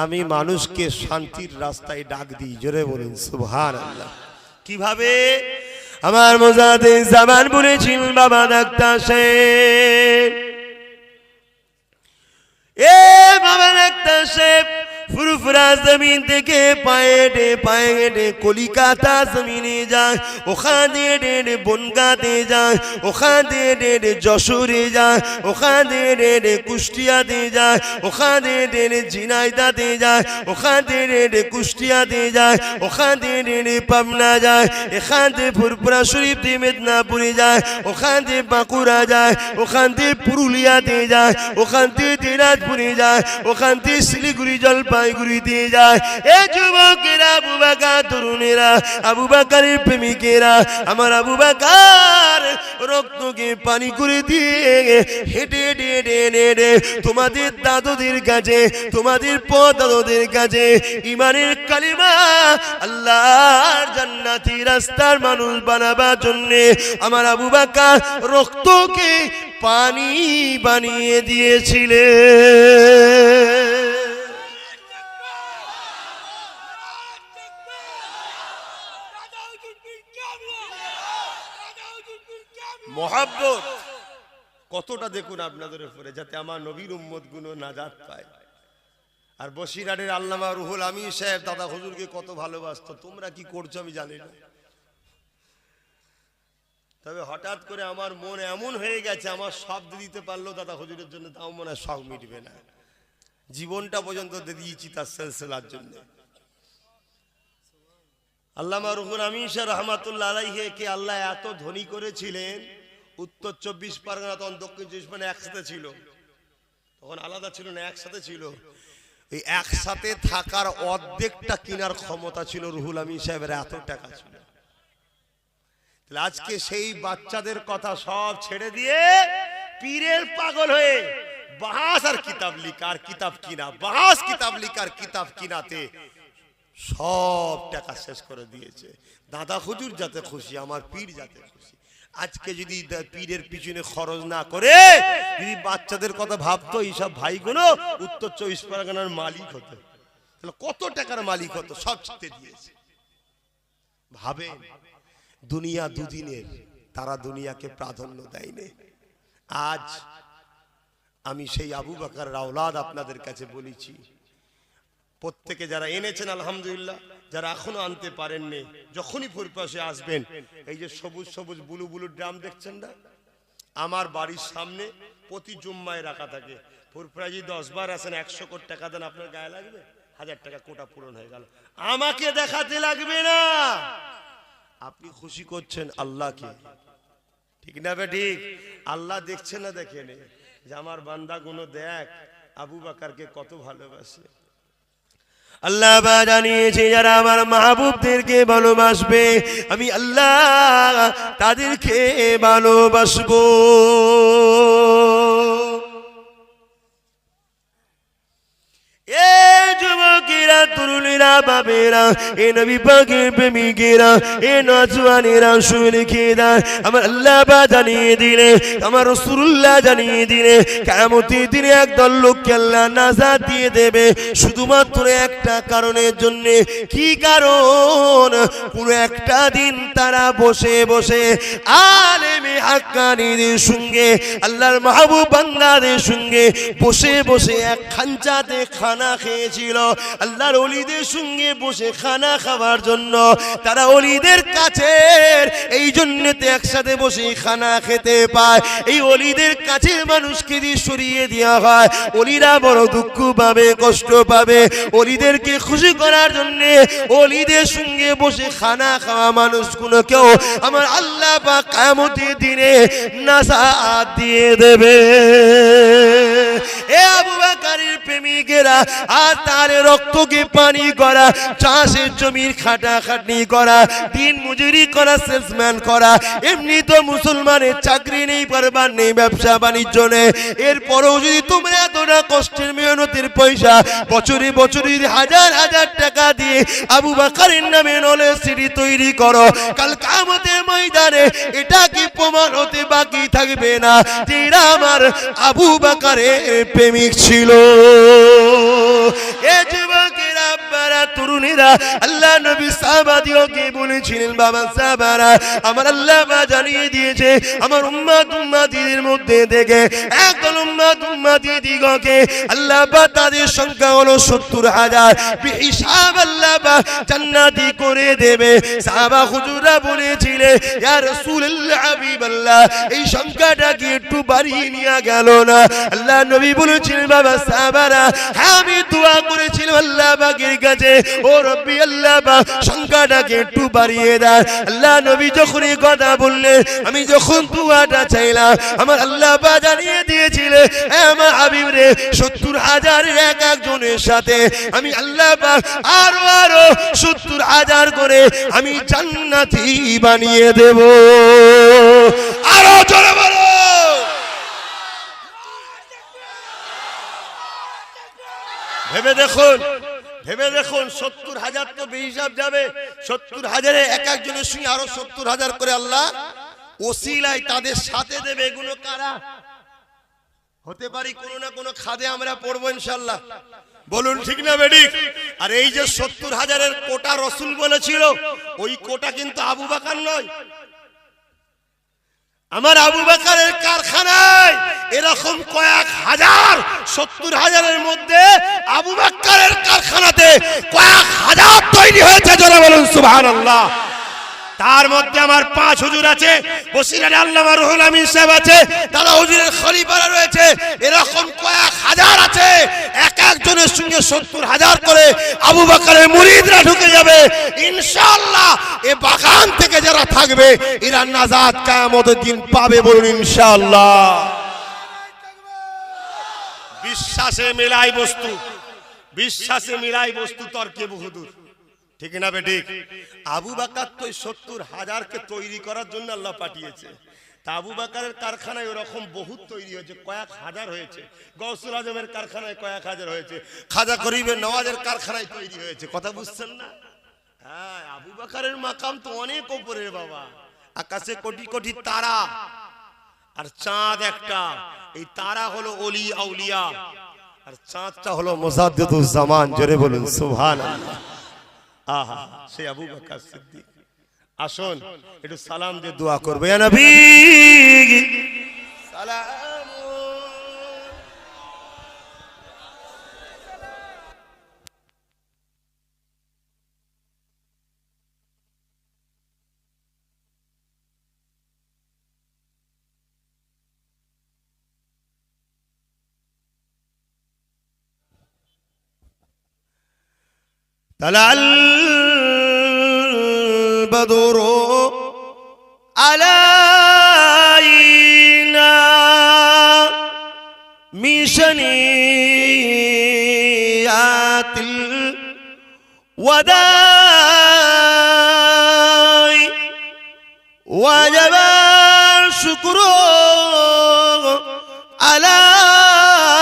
আমি মানুষকে শান্তির রাস্তায় ডাক দিই। জোরে বলুন সুবহানাল্লাহ। কিভাবে? আমার মোজাদ্দেদ জামান বলেছিলেন, বাবা ডাক্তার সাহেব, এ বাবা ডাক্তার সাহেব, ফুরফুরা জমিন থেকে পায়ে হেঁটে কলিকাতা জমিনে যায়, ওখানে হেঁটে বনগাঁতে যায়, ওখানে হেঁটে যশোরে যায়, ওখানে হেঁটে কুষ্টিয়াতে যায়, ওখানে হেঁটে ঝিনাইদহতে যায়, ওখানে হেঁটে কুষ্টিয়াতে যায়, ওখানে হেঁটে পাবনা যায়, এখান থেকে ফুরফুরা শরীফ দিয়ে মেদিনীপুরে যায়, ওখান থেকে বাঁকুড়া যায়, ওখান থেকে পুরুলিয়াতে যায়, ওখান থেকে দিনাজপুরে যায়, ওখান থেকে শিলিগুড়ি জলপাইগুড়িতে যায়। এ যুবকেরা, আবু বকর তরুণেরা, আবু বকরের প্রেমিকেরা, আমার আবু বকর রক্তকে পানি করে দিয়ে হেঁটে হেঁটে তোমাদের দাদুদের কাছে, তোমাদের দাদুদের কাছে ইমানের কালিমা, আল্লাহর জান্নাতি রাস্তার মানুষ বানাবার জন্য আমার আবু বকর রক্তকে পানি বানিয়ে দিয়েছিলেন। মোহাব্বত কতটা দেখুন আপনাদের উপরে, যাতে আমার নবীর উম্মত গুলো নাজাত পায়। আর বসিরহাটের আল্লামা রুহুল আমিন সাহেব দাদা হুজুরকে কত ভালোবাসতো, তোমরা কি করছো আমি জানি না, তবে হঠাৎ করে আমার মন এমন হয়ে গেছে, আমার সব দিতে পারলেও দাদা হুজুরের জন্য তাও মনে হয় শখ মিটবে না, জীবনটা পর্যন্ত দিয়েছি তার সিলসিলার জন্য। আল্লামা রুহুল আমিন সাহেব রহমাতুল্লাহ আলাইহি কে আল্লাহ এত ধনী করেছিলেন, উত্তর 24 পরগনা তখন দক্ষিণ 24 পরগনা একসাথে ছিল, তখন আলাদা ছিল না, একসাথে ছিল। এই একসাথে থাকার অর্ধেকটা কেনার ক্ষমতা ছিল রুহুল আমিন সাহেবের, এত টাকা ছিল। আজকে সেই বাচ্চাদের কথা সব ছেড়ে দিয়ে পীরের পাগল হয়ে বাহাস আর কিতাব লিখার, কিতাব কিনা, বাহাস কিতাব লিখার, কিতাব কিনাতে সব টাকা শেষ করে দিয়েছে। দাদা হুজুর যাতে খুশি, আমার পীর যাতে খুশি। আজকে যদি পীরের পিছনে খরচ না করে যদি বাচ্চাদের কথা ভাবতো, এইসব ভাইগুলো উত্তর 24 পরগনার মালিক হতো, তাহলে কত টাকার মালিক হতো, সব ছিটে দিয়েছে। ভাবে দুনিয়া দুদিনের, তারা দুনিয়াকে প্রাধান্য দেয়নি। আজ আমি সেই আবু বকরের আওলাদ আপনাদের কাছে বলেছি, প্রত্যেকে যারা এনেছেন আলহামদুলিল্লাহ, যারা এখনো আনতে পারেননি, যখনই ফুরপাশে আসবেন, এই যে সবুজ সবুজ বুলু বুলু ড্রাম দেখছেন না, আমার বাড়ির সামনে প্রতি জুম্মায় রাখা থাকে। ফুরফুরাজি 10 বার আসেন, 100 কোটি টাকা দেন, আপনার গায়ে লাগবে? 1000 টাকা কোটা পূরণ হয়ে গেল, আমাকে দেখাতে লাগবে না। আপনি খুশি করছেন আল্লাহকে, ঠিক না ঠিক? আল্লাহ দেখছে না, দেখেন যে আমার বান্দা গুলো দেখ আবু বকরকে কত ভালোবাসে। আল্লাহ জানিয়েছে যারা আমার মাহবুবদেরকে ভালোবাসবে, আমি আল্লাহ তাদেরকে ভালোবাসবো। এ যুবকেরা, তরুণীরা, বাবেরা, এ নবী পাকের প্রেমিকেরা, এ নওজওয়ানেরা শুনে খেদা, আমার আল্লাহ বা জানিয়ে দিলে, আমার রাসূলুল্লাহ জানিয়ে দিলে, কিয়ামতের দিনে একদল লোককে আল্লাহ নাজাত দিয়ে দেবে শুধুমাত্র একটা কারণের জন্য। কি কারণ? কোন একটা দিন তারা বসে বসে আলেমে হাক্কানীদের সঙ্গে, আল্লাহর মাহবুব বান্দাদের সঙ্গে বসে বসে এক খাঞ্চাতে খানা খেয়েছিল। আল্লাহর ওলিদের সঙ্গে বসে খানা খাওয়ার জন্য তারা ওলিদের কাছে এই জন্যতে একসাথে বসে খানা খেতে পায়। এই ওলিদের কাছে মানুষকে দিয়ে সরিয়ে দেওয়া হয়, ওলিরা বড় দুঃখ পাবে, কষ্ট পাবে। ওলিদেরকে খুশি করার জন্য ওলিদের সঙ্গে বসে খানা খাওয়া মানুষগুলোকেও আমার আল্লাহ পাক কিয়ামতের দিনে নাজাত দিয়ে দেবে। এ আবু বকরের প্রেমিকেরা, আর তার রক্তকে পানি করা, চাষের জমির খাটাখাটনি করা, দিন মজুরি করা, সেলসম্যান করা, এমনি তো মুসলমানের চাকরি নেই, পারবার নেই, ব্যবসা বাণিজ্য নেই, এরপরেও যদি তোমরা এতটা কষ্টের মেহনতের পয়সা বছরে বছরে হাজার হাজার টাকা দিয়ে আবু বকরের নামে নলে সিঁড়ি তৈরি করো, কাল কিয়ামতের ময়দানে এটা কি প্রমাণ হতে বাকি থাকবে না যে এরা আমার আবু বকরের প্রেমিক ছিল? এ যুবকেরা, আব্বারা, তরুণীরা, আল্লাহ নবী সাহাবাদিওকে বলেছিলেন, বাবা সাহাবারা, আমার আল্লাহ জানিয়ে দিয়েছে আমার উম্মত উম্মতিদের মধ্যে থেকে একদল উম্মত উম্মতিদিগকে আল্লাহ তাদের সংখ্যা হলো 70,000, বিহিসাব আল্লাহ জান্নাতি করে দেবে। সাহাবা হুজুররা বলেছিলেন, ইয়া রাসূলুল্লাহ, হাবিবাল্লাহ, এই সংখ্যাটা কি একটু বাড়িয়ে নিয়ে গেল না? আল্লাহ নবী বলেছিলেন, বাবা সাহাবারা, হ্যাঁ আমি দোয়া করেছিলাম আল্লাহ পাকের কাছে, ও রব্বি আল্লাহ পাক সংখ্যাটাকে একটু বাড়িয়ে দেন। আল্লাহ নবী যখন এই কথা বললেন, আমি যখন দোয়াটা চাইলাম, আমার আল্লাহ পাক জানিয়ে দিয়েছিলেন, আমার হাবিব রে, 70,000 এক একজনের সাথে আমি আল্লাহ পাক আরো 70,000 করে আমি জান্নাতি বানিয়ে দেব। আরো জোরে বলো। ভেবে দেখুন, ভেবে দেখুন, 70,000 তো বেহিসাব যাবে, 70,000-এ এক একজনের সঙ্গে আরো 70,000 করে আল্লাহ ওসিলায় তাদের সাথে দেবে। এগুলো কারা হতে পারি? কোনো না কোনো খাদে আমরা পড়বো ইনশাআল্লাহ। বলুন ঠিক না বেঠিক? আর এই যে 70,000-এর কোটা রাসূল বলেছিল, ওই কোটা কিন্তু আবু বকর নয়। আমার আবু বকরের কারখানায় এরকম কয়েক হাজার, 70,000-এর মধ্যে আবু বকরের কারখানাতে কয়েক হাজার তৈরি হয়েছে। জোরে বলুন সুবহানাল্লাহ। তার মধ্যে আমার 5 হুজুর আছে, বসিরার আল্লামা রুহুল আমিন সাহেব আছে, দাদা হুজুরের খলিফারা রয়েছে, এরকম কয়েক হাজার আছে। এক একজনের সঙ্গে 70,000 করে আবু বকরের মুরিদরা ঢুকে যাবে ইনশাআল্লাহ। এই বাগান থেকে যারা থাকবে এরা নাজাত কিয়ামতের দিন পাবে। বলুন ইনশাআল্লাহ। বিশ্বাসে মিলাই বস্তু, বিশ্বাসে মিলাই বস্তু, তর্কে বহুদূর। ঠিক না বেঠিক? আবু বকর তো 70,000-কে তৈরি করার জন্য আল্লাহ পাঠিয়েছে। তা আবু বকরের কারখানায় ওরকম বহুত তৈরি হয়েছে, কয়েক হাজার হয়েছে। গৌসুল আজমের কারখানায় কয়েক হাজার হয়েছে, খাজা গরিবের নওয়াজের কারখানায় তৈরি হয়েছে। কথা বুঝছেন না? হ্যাঁ, আবু বকরের মাকাম তো অনেক উপরে বাবা। আকাশে কোটি কোটি তারা আর চাঁদ একটা। এই তারা হলো ওলি আউলিয়া, আর চাঁদটা হলো মুজাদ্দিদুজ জামান। জোরে বলুন সুবহানাল্লাহ। আহা, সেই আবু বকর সিদ্দিক। আসুন একটু সালাম দিয়ে দোয়া করব। ইয়া নবী সালাম। طلع البدر علينا من شنيعات الوداع وجب الشكر علينا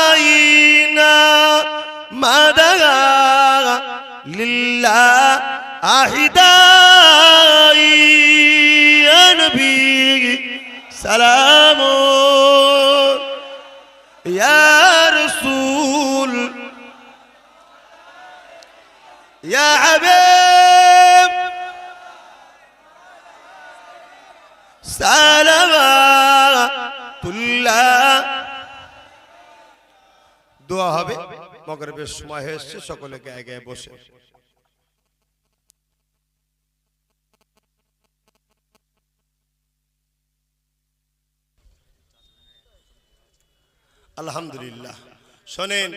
ما دعا لله তুল্লা আহিদাই ইয়া নবী সালাম ইয়া রাসূল ইয়া হাবিব সালামাতুল্লাহ। দোয়া হবে, মাগরিবের সময় হয়েছে, সকলে গায়ে গায়ে বসে। আলহামদুলিল্লাহ। শোনেন,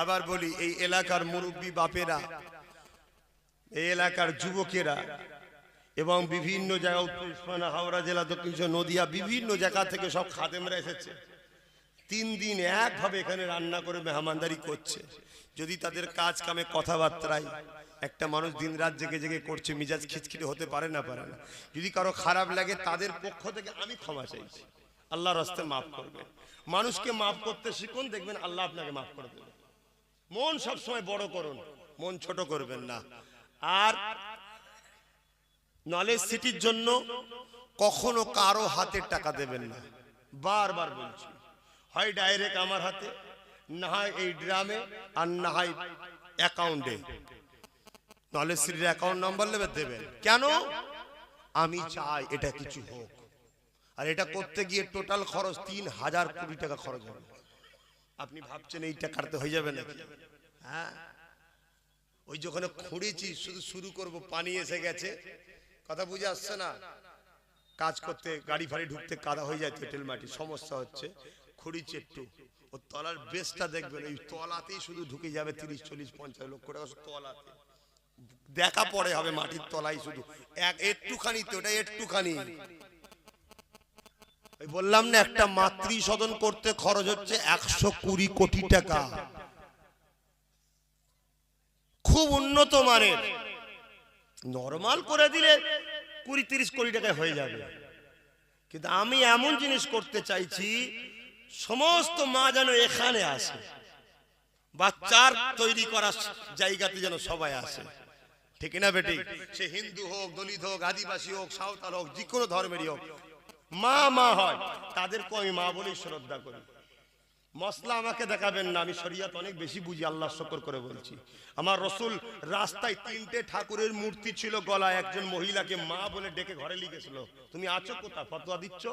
আবার বলি, এই এলাকার মুরব্বী বাপেরা, এই এলাকার যুবকেরা এবং বিভিন্ন জায়গা, উত্তর উসমানা, হাওড়া জেলা, দক্ষিণ নদিয়া, বিভিন্ন জায়গা থেকে সব খাদেমরা এসেছে। 3 দিন একভাবে এখানে রান্না করে মেহমানদারি করছে। যদি তাদের কাজ কামে কথাবার্তায় একটা মানুষ দিন রাত জেগে জেগে করছে, মিজাজ খিচখিচে হতে পারে না, পারে না। যদি কারো খারাপ লাগে, তাদের পক্ষ থেকে আমি ক্ষমা চাইছি, আল্লাহর রাস্তায় মাফ করবেন। মানুষকে মাফ করতে শিখুন, দেখবেন আল্লাহ আপনাকে মাফ করে দেবেন। মন সবসময় বড় করুন, মন ছোট করবেন না। আর নলেজ সিটির জন্য কখনো কারো হাতে টাকা দেবেন না, বারবার বলছি। হয় ডাইরেক্ট আমার হাতে, না হয় এই ড্রামে, আর না হয় অ্যাকাউন্টে। নলেজ সিটির অ্যাকাউন্ট নাম্বার দেবেন। কেন? আমি চাই এটা কিছু হোক। আর এটা করতে গিয়ে টোটাল খরচ 3000 কোটি টাকা খরচ হবে। আপনি ভাবছেন এই টাকাতে হয়ে যাবে নাকি? হ্যাঁ, ওই যখন খুঁড়েছি, শুধু শুরু করব, পানি এসে গেছে, কথা বুঝে আসছে না? কাজ করতে গাড়ি ফাড়ি ঢুকতে কাদা হয়ে যায়, তেঁটেল মাটি, সমস্যা হচ্ছে। খুঁড়িছি একটু, ও তলার বেসটা দেখবেন, ওই তলাতেই শুধু ঢুকে যাবে 30, 40, 50 লক্ষ টাকা তলাতে। দেখা পড়ে হবে মাটির তলায়, শুধু একটুখানি, তো ওটা একটুখানি। বললাম না, একটা মাতৃ সদন করতে খরচ হচ্ছে 120 কোটি টাকা। খুব উন্নত মানের। নরমাল করে দিলে 20-30 কোটি টাকায় হয়ে যাবে। কিন্তু আমি এমন জিনিস করতে চাইছি, সমস্ত মা যেন এখানে আসে, বাচ্চার তৈরি করার জায়গাতে যেন সবাই আসে। ঠিক না বেটি? সে হিন্দু হোক, দলিত হোক, আদিবাসী হোক, সাঁওতাল হোক, যে কোনো ধর্মেরই হোক, মা মা হয়, তাদেরকে আমি মা বলেই শ্রদ্ধা করি। মশলা আমাকে দেখাবেন না, আমি শরিয়ত অনেক বেশি বুঝি, আল্লাহ শুকর করে বলছি। আমার রসুল রাস্তায় 3টে ঠাকুরের মূর্তি ছিল গলায়, একজন মহিলাকে মা বলে ডেকে ঘরে লিখেছিল, তুমি আছো কোথায়, ফতোয়া দিচ্ছ?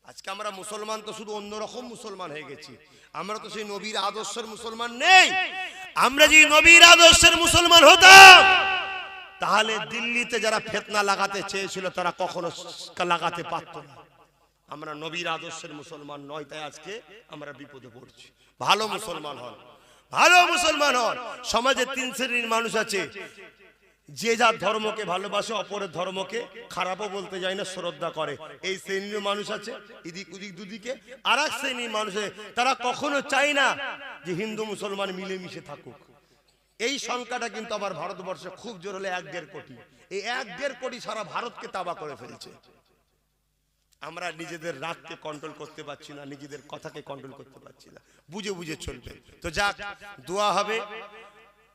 আজকে আমরা মুসলমান তো শুধু অন্যরকম মুসলমান হয়ে গেছি, আমরা তো সেই নবীর আদর্শের মুসলমান নেই। আমরা যদি নবীর আদর্শের মুসলমান হতাম, তাহলে দিল্লিতে যারা ফিতনা লাগাতে চেয়েছিল তারা কখনো লাগাতে পারত না। আমরা নবীর আদর্শের মুসলমান নয়, তাই আজকে আমরা বিপদে পড়ছি। ভালো মুসলমান হন, ভালো মুসলমান হন। সমাজে 3 শ্রেণীর মানুষ আছে, যে যার ধর্মকে ভালোবাসে, অপরের ধর্মকে খারাপও বলতে যায় না, শ্রদ্ধা করে। এই শ্রেণীর মানুষ আছে এদিক ওদিক দুদিকে। আর এক শ্রেণীর মানুষ, তারা কখনো চায় না যে হিন্দু মুসলমান মিলেমিশে থাকুক। এই সংখ্যাটা কিন্তু আমার ভারতবর্ষে খুব জোর হলে 1-1.5 কোটি। এই 1-1.5 কোটি সারা ভারতকে তাবা করে ফেলছে। আমরা নিজেদের রাগকে কন্ট্রোল করতে পারছি না, নিজেদের কথাকে কন্ট্রোল করতে পারছি না। বুঝে বুঝে চলবে। তো যাক, দোয়া হবে।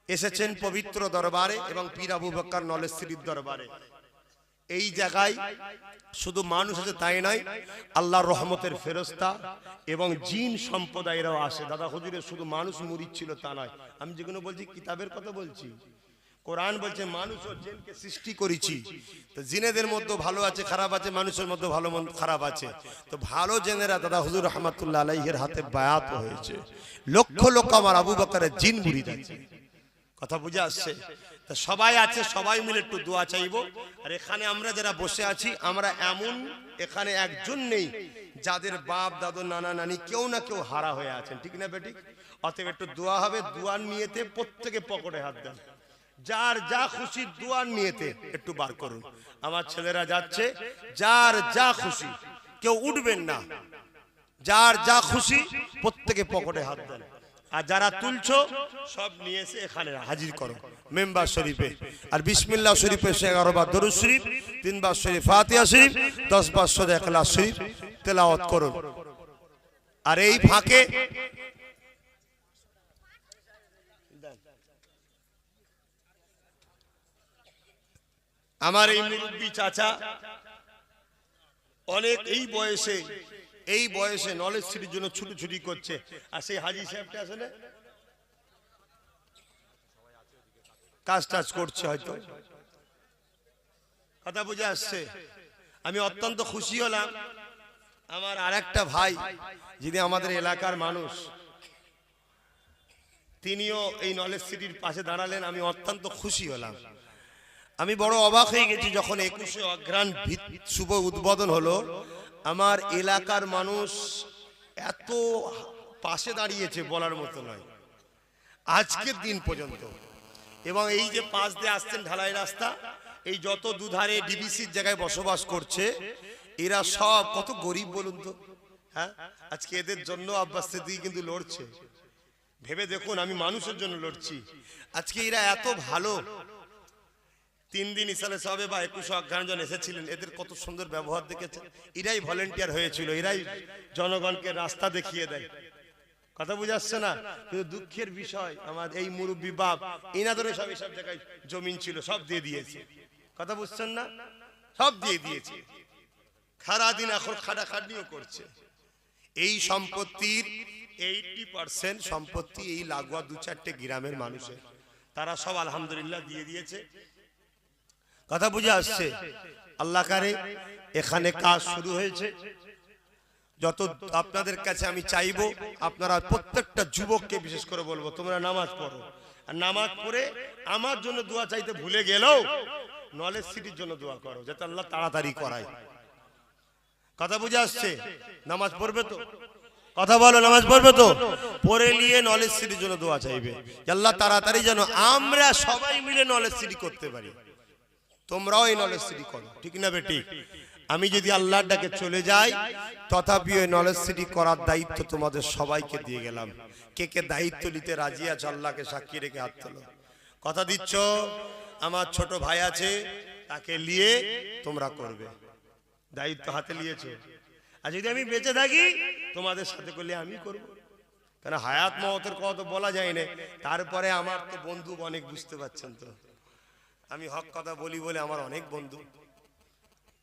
এসেছেন পবিত্র দরবারে এবং পীর আবু বকর নলেজ সিটির দরবারে। এই জায়গায় শুধু মানুষ আছে তাই নয়, আল্লাহর রহমতের ফেরেশতা এবং জিন সম্প্রদায়েরাও আসে। দাদা হুজুরের শুধু মানুষ মুরিদ ছিল তা নয়, আমি যেগুলো বলছি কিতাবের কথা বলছি। কোরআন বলছে মানুষ ও জিনকে সৃষ্টি করেছি। তো জিনেদের মধ্যে ভালো আছে, খারাপ আছে, মানুষের মধ্যে ভালো খারাপ আছে। তো ভালো জেনেরা দাদা হুজুর রহমাতুল্লাহ আলাইহির হাতে বায়াত হয়েছে। লক্ষ লক্ষ আমার আবু বকরের জিন মুরিদ আছে। কথা বুঝে আসছে? তো সবাই আছে, সবাই মিলে একটু দোয়া চাইবো। আর এখানে আমরা যারা বসে আছি, আমরা এমন এখানে একজন নেই যাদের বাপ দাদু নানা নানি কেউ না কেউ হারা হয়ে আছেন, ঠিক না বেটি? অতএব একটু দোয়া হবে। দোয়ার নিয়েতে প্রত্যেকে পকেটে হাত দেন, যার যা খুশি দোয়ার নিয়েতে একটু বার করুন। আমার ছেলেরা যাচ্ছে, যার যা খুশি, কেউ উঠবেন না, যার যা খুশি প্রত্যেকে পকেটে হাত দেন। আর যারা তুলছো সব নিয়ে এসে এখানে হাজির করো মেম্বার শরীফে। আর বিসমিল্লাহ শরীফে 11 বার দরুদ শরীফ, 3 বার শরীফ ফাতিহা শরীফ, 10 বার সূরা ইখলাস শরীফ তেলাওয়াত করুন। আর এই ফাঁকে আমার এই মুরব্বী চাচা অনেক এই বয়সে নলেজ সিটির জন্য ছুটোছুটি করছে। আর সেই হাজি সাহেবটা আসলে কাজ টাজ করছে, হয়তো কথা বুঝে আসছে। আমি অত্যন্ত খুশি হলাম, আমার আরেকটা ভাই যিনি আমাদের এলাকার মানুষ, তিনিও এই নলেজ সিটির পাশে দাঁড়ালেন। আমি অত্যন্ত খুশি হলাম। আমি বড় অবাক হয়ে গেছি যখন 21শে অঘ্রাণ শুভ উদ্বোধন হলো, আমার এলাকার মানুষ এত পাশে দাঁড়িয়েছে বলার মতো নয় আজকের দিন পর্যন্ত। এবং এই যে পাশ দিয়ে আসছেন ঢালাই রাস্তা, এই যত দুধারে ডিবিসির জায়গায় বসবাস করছে, এরা সব কত গরিব বলুন তো। হ্যাঁ, আজকে এদের জন্য আব্বাস সিদ্দিকী কিন্তু লড়ছে। ভেবে দেখুন, আমি মানুষের জন্য লড়ছি। আজকে এরা এত ভালো। 3 দিন ইসালে সাহেব বা 21 অঘ্রাণ জন এসেছিলেন, এদের কত সুন্দর ব্যবহার দেখেছেন। এরাই ভলেন্টিয়ার হয়েছিল, এরাই জনগণকে রাস্তা দেখিয়ে দেয়। কথা বুঝাচ্ছে না? কিন্তু দুঃখের বিষয়, আমার এই মুরব্বী বাপ এনাদেরও সব এসব জায়গায় জমিন ছিল, সব দিয়ে দিয়েছে। কথা বুঝছেন না? সব দিয়ে দিয়েছে। সারাদিন এখন খাটাখাটনিও করছে। এই সম্পত্তির 80% সম্পত্তি এই লাগোয়া 2-4টে গ্রামের মানুষের, তারা সব আলহামদুলিল্লাহ দিয়ে দিয়েছে। কথা বুঝে আসছে? আল্লাহ কারে এখানে কাজ শুরু হয়েছে। যত আপনাদের কাছে আমি চাইবো, আপনারা প্রত্যেকটা যুবককে বিশেষ করে বলবো, তোমরা নামাজ পড়ো। আর নামাজ পড়ে আমার জন্য দোয়া চাইতে ভুলে গেলেও নলেজ সিটির জন্য দোয়া করো, যাতে আল্লাহ তাড়াতাড়ি করায়। কথা বুঝে আসছে? নামাজ পড়বে তো? কথা বলো, নামাজ পড়বে তো? পড়ে নিয়ে নলেজ সিটির জন্য দোয়া চাইবে, আল্লাহ তাড়াতাড়ি যেন আমরা সবাই মিলে নলেজ সিটি করতে পারি। তোমরাও এই নলেজ সিটি করো, ঠিক না বেটি? আমি যদি আল্লাহর ডাকে চলে যাই, তথাপি ওই নলেজ সিটি করার দায়িত্ব তোমাদের সবাইকে দিয়ে গেলাম। কে কে দায়িত্ব নিতে রাজি আছে? আল্লাহকে সাক্ষী রেখে হাত তোলো। কথা দিচ্ছ? আমার ছোট ভাই আছে, তাকে নিয়ে তোমরা করবে, দায়িত্ব হাতে নিয়েছো। আর যদি আমি বেঁচে থাকি, তোমাদের সাথে করলে আমি করব। কেন হায়াত মওতের কথা তো বলা যায় না। তারপরে আমার তো বন্ধু অনেক, বুঝতে পারছেন তো, আমি হক কথা বলি বলে আমার অনেক বন্ধু,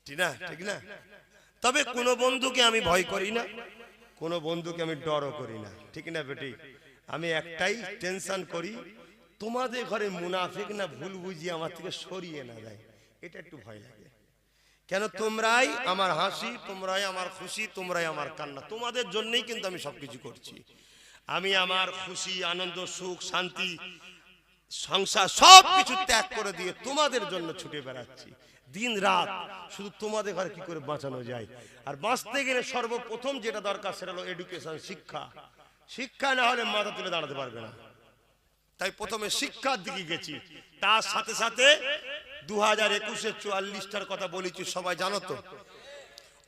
ঠিক না? ঠিক না? তবে কোনো বন্ধুকে আমি ভয় করি না, কোনো বন্ধুকে আমি ডরও করি না, ঠিক না বেটি? আমি একটাই টেনশন করি, তোমাদের ঘরে মুনাফিক না ভুল বুঝিয়ে আমার থেকে সরিয়ে না যায়, এটা একটু ভয় লাগে। কেন? তোমরাই আমার হাসি, তোমরাই আমার খুশি, তোমরাই আমার কান্না। তোমাদের জন্যই কিন্তু আমি সবকিছু করছি। আমি আমার খুশি, আনন্দ, সুখ, শান্তি, সংসার সবকিছু ত্যাগ করে দিয়ে তোমাদের জন্য ছুটে বেড়াচ্ছি দিন রাত, শুধু তোমাদের ঘরে কি করে বাঁচানো যায়। আর বাঁচতে গেলে সর্বপ্রথম যেটা দরকার সেটা হলো এডুকেশন, শিক্ষা। শিক্ষা না হলে মাথা তুলে দাঁড়াতে পারবে না। তাই প্রথমে শিক্ষার দিকে গেছি। তার সাথে সাথে 2021-এ 44টার কথা বলেছি, সবাই জানো তো?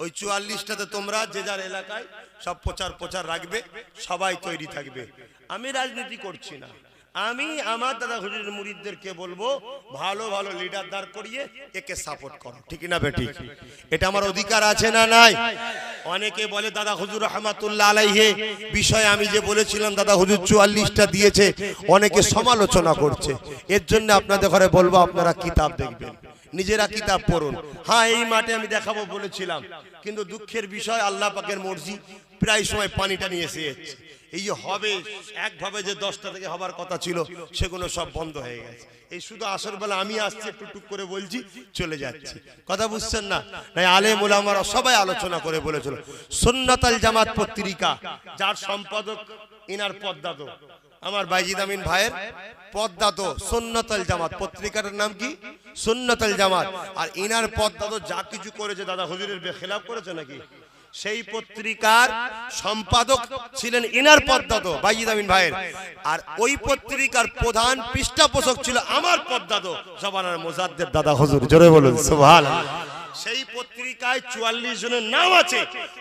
ওই 44টাতে তোমরা যে যার এলাকায় সব প্রচার রাখবে, সবাই তৈরি থাকবে। আমি রাজনীতি করছি না, আমি আমার দাদা হুজুরের মুরিদদেরকে বলবো, ভালো ভালো লিডার দাঁড় করিয়ে একে সাপোর্ট করো, ঠিক না বেটি? এটা আমার অধিকার আছে না নাই? অনেকে বলে দাদা হুজুর রহমাতুল্লাহ আলাইহি বিষয়ে আমি যে বলেছিলাম দাদা হুজুর 44টা দিয়েছে, অনেকে সমালোচনা করছে। এর জন্য আপনাদের ঘরে বলবো, আপনারা কিতাব দেখবেন, নিজেরা কিতাব পড়ুন। হ্যাঁ, এই মাঠে আমি দেখাবো বলেছিলাম, কিন্তু দুঃখের বিষয় আল্লাহ পাকের মর্জি, প্রায় সময় পানিটা নিয়ে এসে যাচ্ছে। এই যে হবে একভাবে যে 10টা থেকে হবার কথা ছিল, সেগুলো সব বন্ধ হয়ে গেছে। এই শুধু আসর বেলা আমি আসছি, একটু টুক করে বলছি, চলে যাচ্ছি। কথা বুঝছেন না? আলেম ওলামারা সবাই আলোচনা করে বলেছিল, সুন্নাত আল জামাত পত্রিকা, যার সম্পাদক ইনার পদ্মাদো, আমার বাইজিদ আমিন ভাইয়ের পদ্মাদো, সুন্নাত আল জামাত পত্রিকাটার নাম কি? সুন্নাত আল জামাত। আর ইনার পদ্মাদো যা কিছু করেছে, দাদা হুজুরের বেখিলাফ করেছে নাকি? সেই পত্রিকার সম্পাদক ছিলেন ইনার পদ্মাদো, বাইজিদ আমিন ভাইয়ের। আর ওই পত্রিকার প্রধান পৃষ্ঠাপোষক ছিল আমার পদ্মাদো, জবানার মুজাদ্দেদ দাদা হুজুর। জোরে বলুন সুবহানাল্লাহ। সেই পত্রিকায় 44 জনের নাম আছে।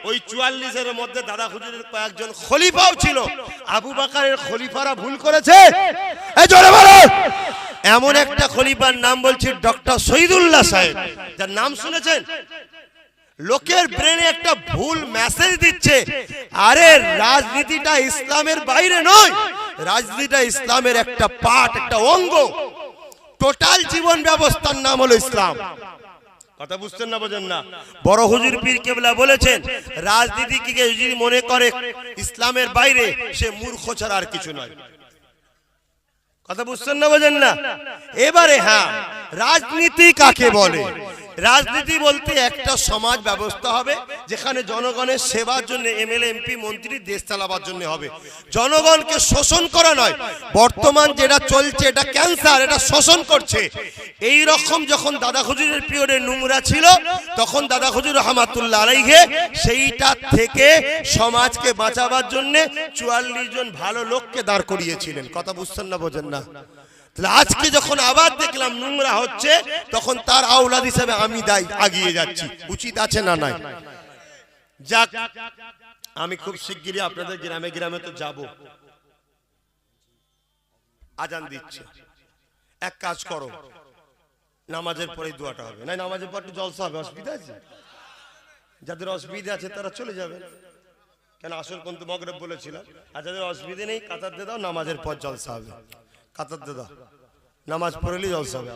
ওই 44-এর মধ্যে দাদা হুজুরের কয়েকজন খলিফাও ছিল। আবু বকরের খলিফারা ভুল করেছে, এই জোরে বলুন। এমন একটা খলিফার নাম বলছি ডক্টর শহীদুল্লাহ সাহেব, যার নাম শুনেছেন? লোকের ব্রেনে একটা ভুল মেসেজ দিচ্ছে, আরে রাজনীতিটা ইসলামের বাইরে নয়, রাজনীতিটা ইসলামের একটা পার্ট, একটা অঙ্গ। টোটাল জীবন ব্যবস্থার নাম হলো ইসলাম। কথা বুঝছেন না বোঝেন না? বড় হুজুর পীর কেবলা বলেছেন, রাজনীতিকে যদি মনে করে ইসলামের বাইরে, সে মূর্খ ছাড়া আর কিছু নয়। কথা বুঝছেন না বোঝেন না? এবারে হ্যাঁ, রাজনীতি কাকে বলে? রাজনীতি বলতে একটা সমাজ ব্যবস্থা হবে যেখানে জনগণের সেবার জন্য এমএলএ এমপি মন্ত্রী দেশ চালাবার জন্য হবে, জনগণকে শোষণ করা নয়। বর্তমান যেটা চলছে এটা ক্যান্সার, এটা শোষণ করছে। এই রকম যখন দাদা হুজুরের পিরিয়ডে নোংরা ছিল, তখন দাদা হুজুর রহমাতুল্লাহ আলাইহি সেইটা থেকে সমাজকে বাঁচাবার জন্য 44 জন ভালো লোককে দাঁড় করিয়েছিলেন। কথা বুঝছেন না বোঝেন না? আজকে যখন আবার দেখলাম নোংরা হচ্ছে, তখন তার আওলাদ হিসেবে আমি দায়ী আগিয়ে যাচ্ছি। উচিত আছে না নাই? যাক, আমি খুব শিগগিরই আপনাদের গ্রামে গ্রামে তো যাব। আজান দিচ্ছে, এক কাজ করো, নামাজের পরে দোয়াটা হবে। না, নামাজের পর একটু জলসা হবে, অসুবিধা আছে? যাদের অসুবিধা আছে তারা চলে যাবে, কেন আসর পর্যন্ত মগরিব বলেছিলাম। আর যাদের অসুবিধা নেই, কাতার দিয়ে দাও, নামাজের পর জলসা হবে। কাতার দিয়ে দাও, নামাজ পড়লেই জলসা হবে।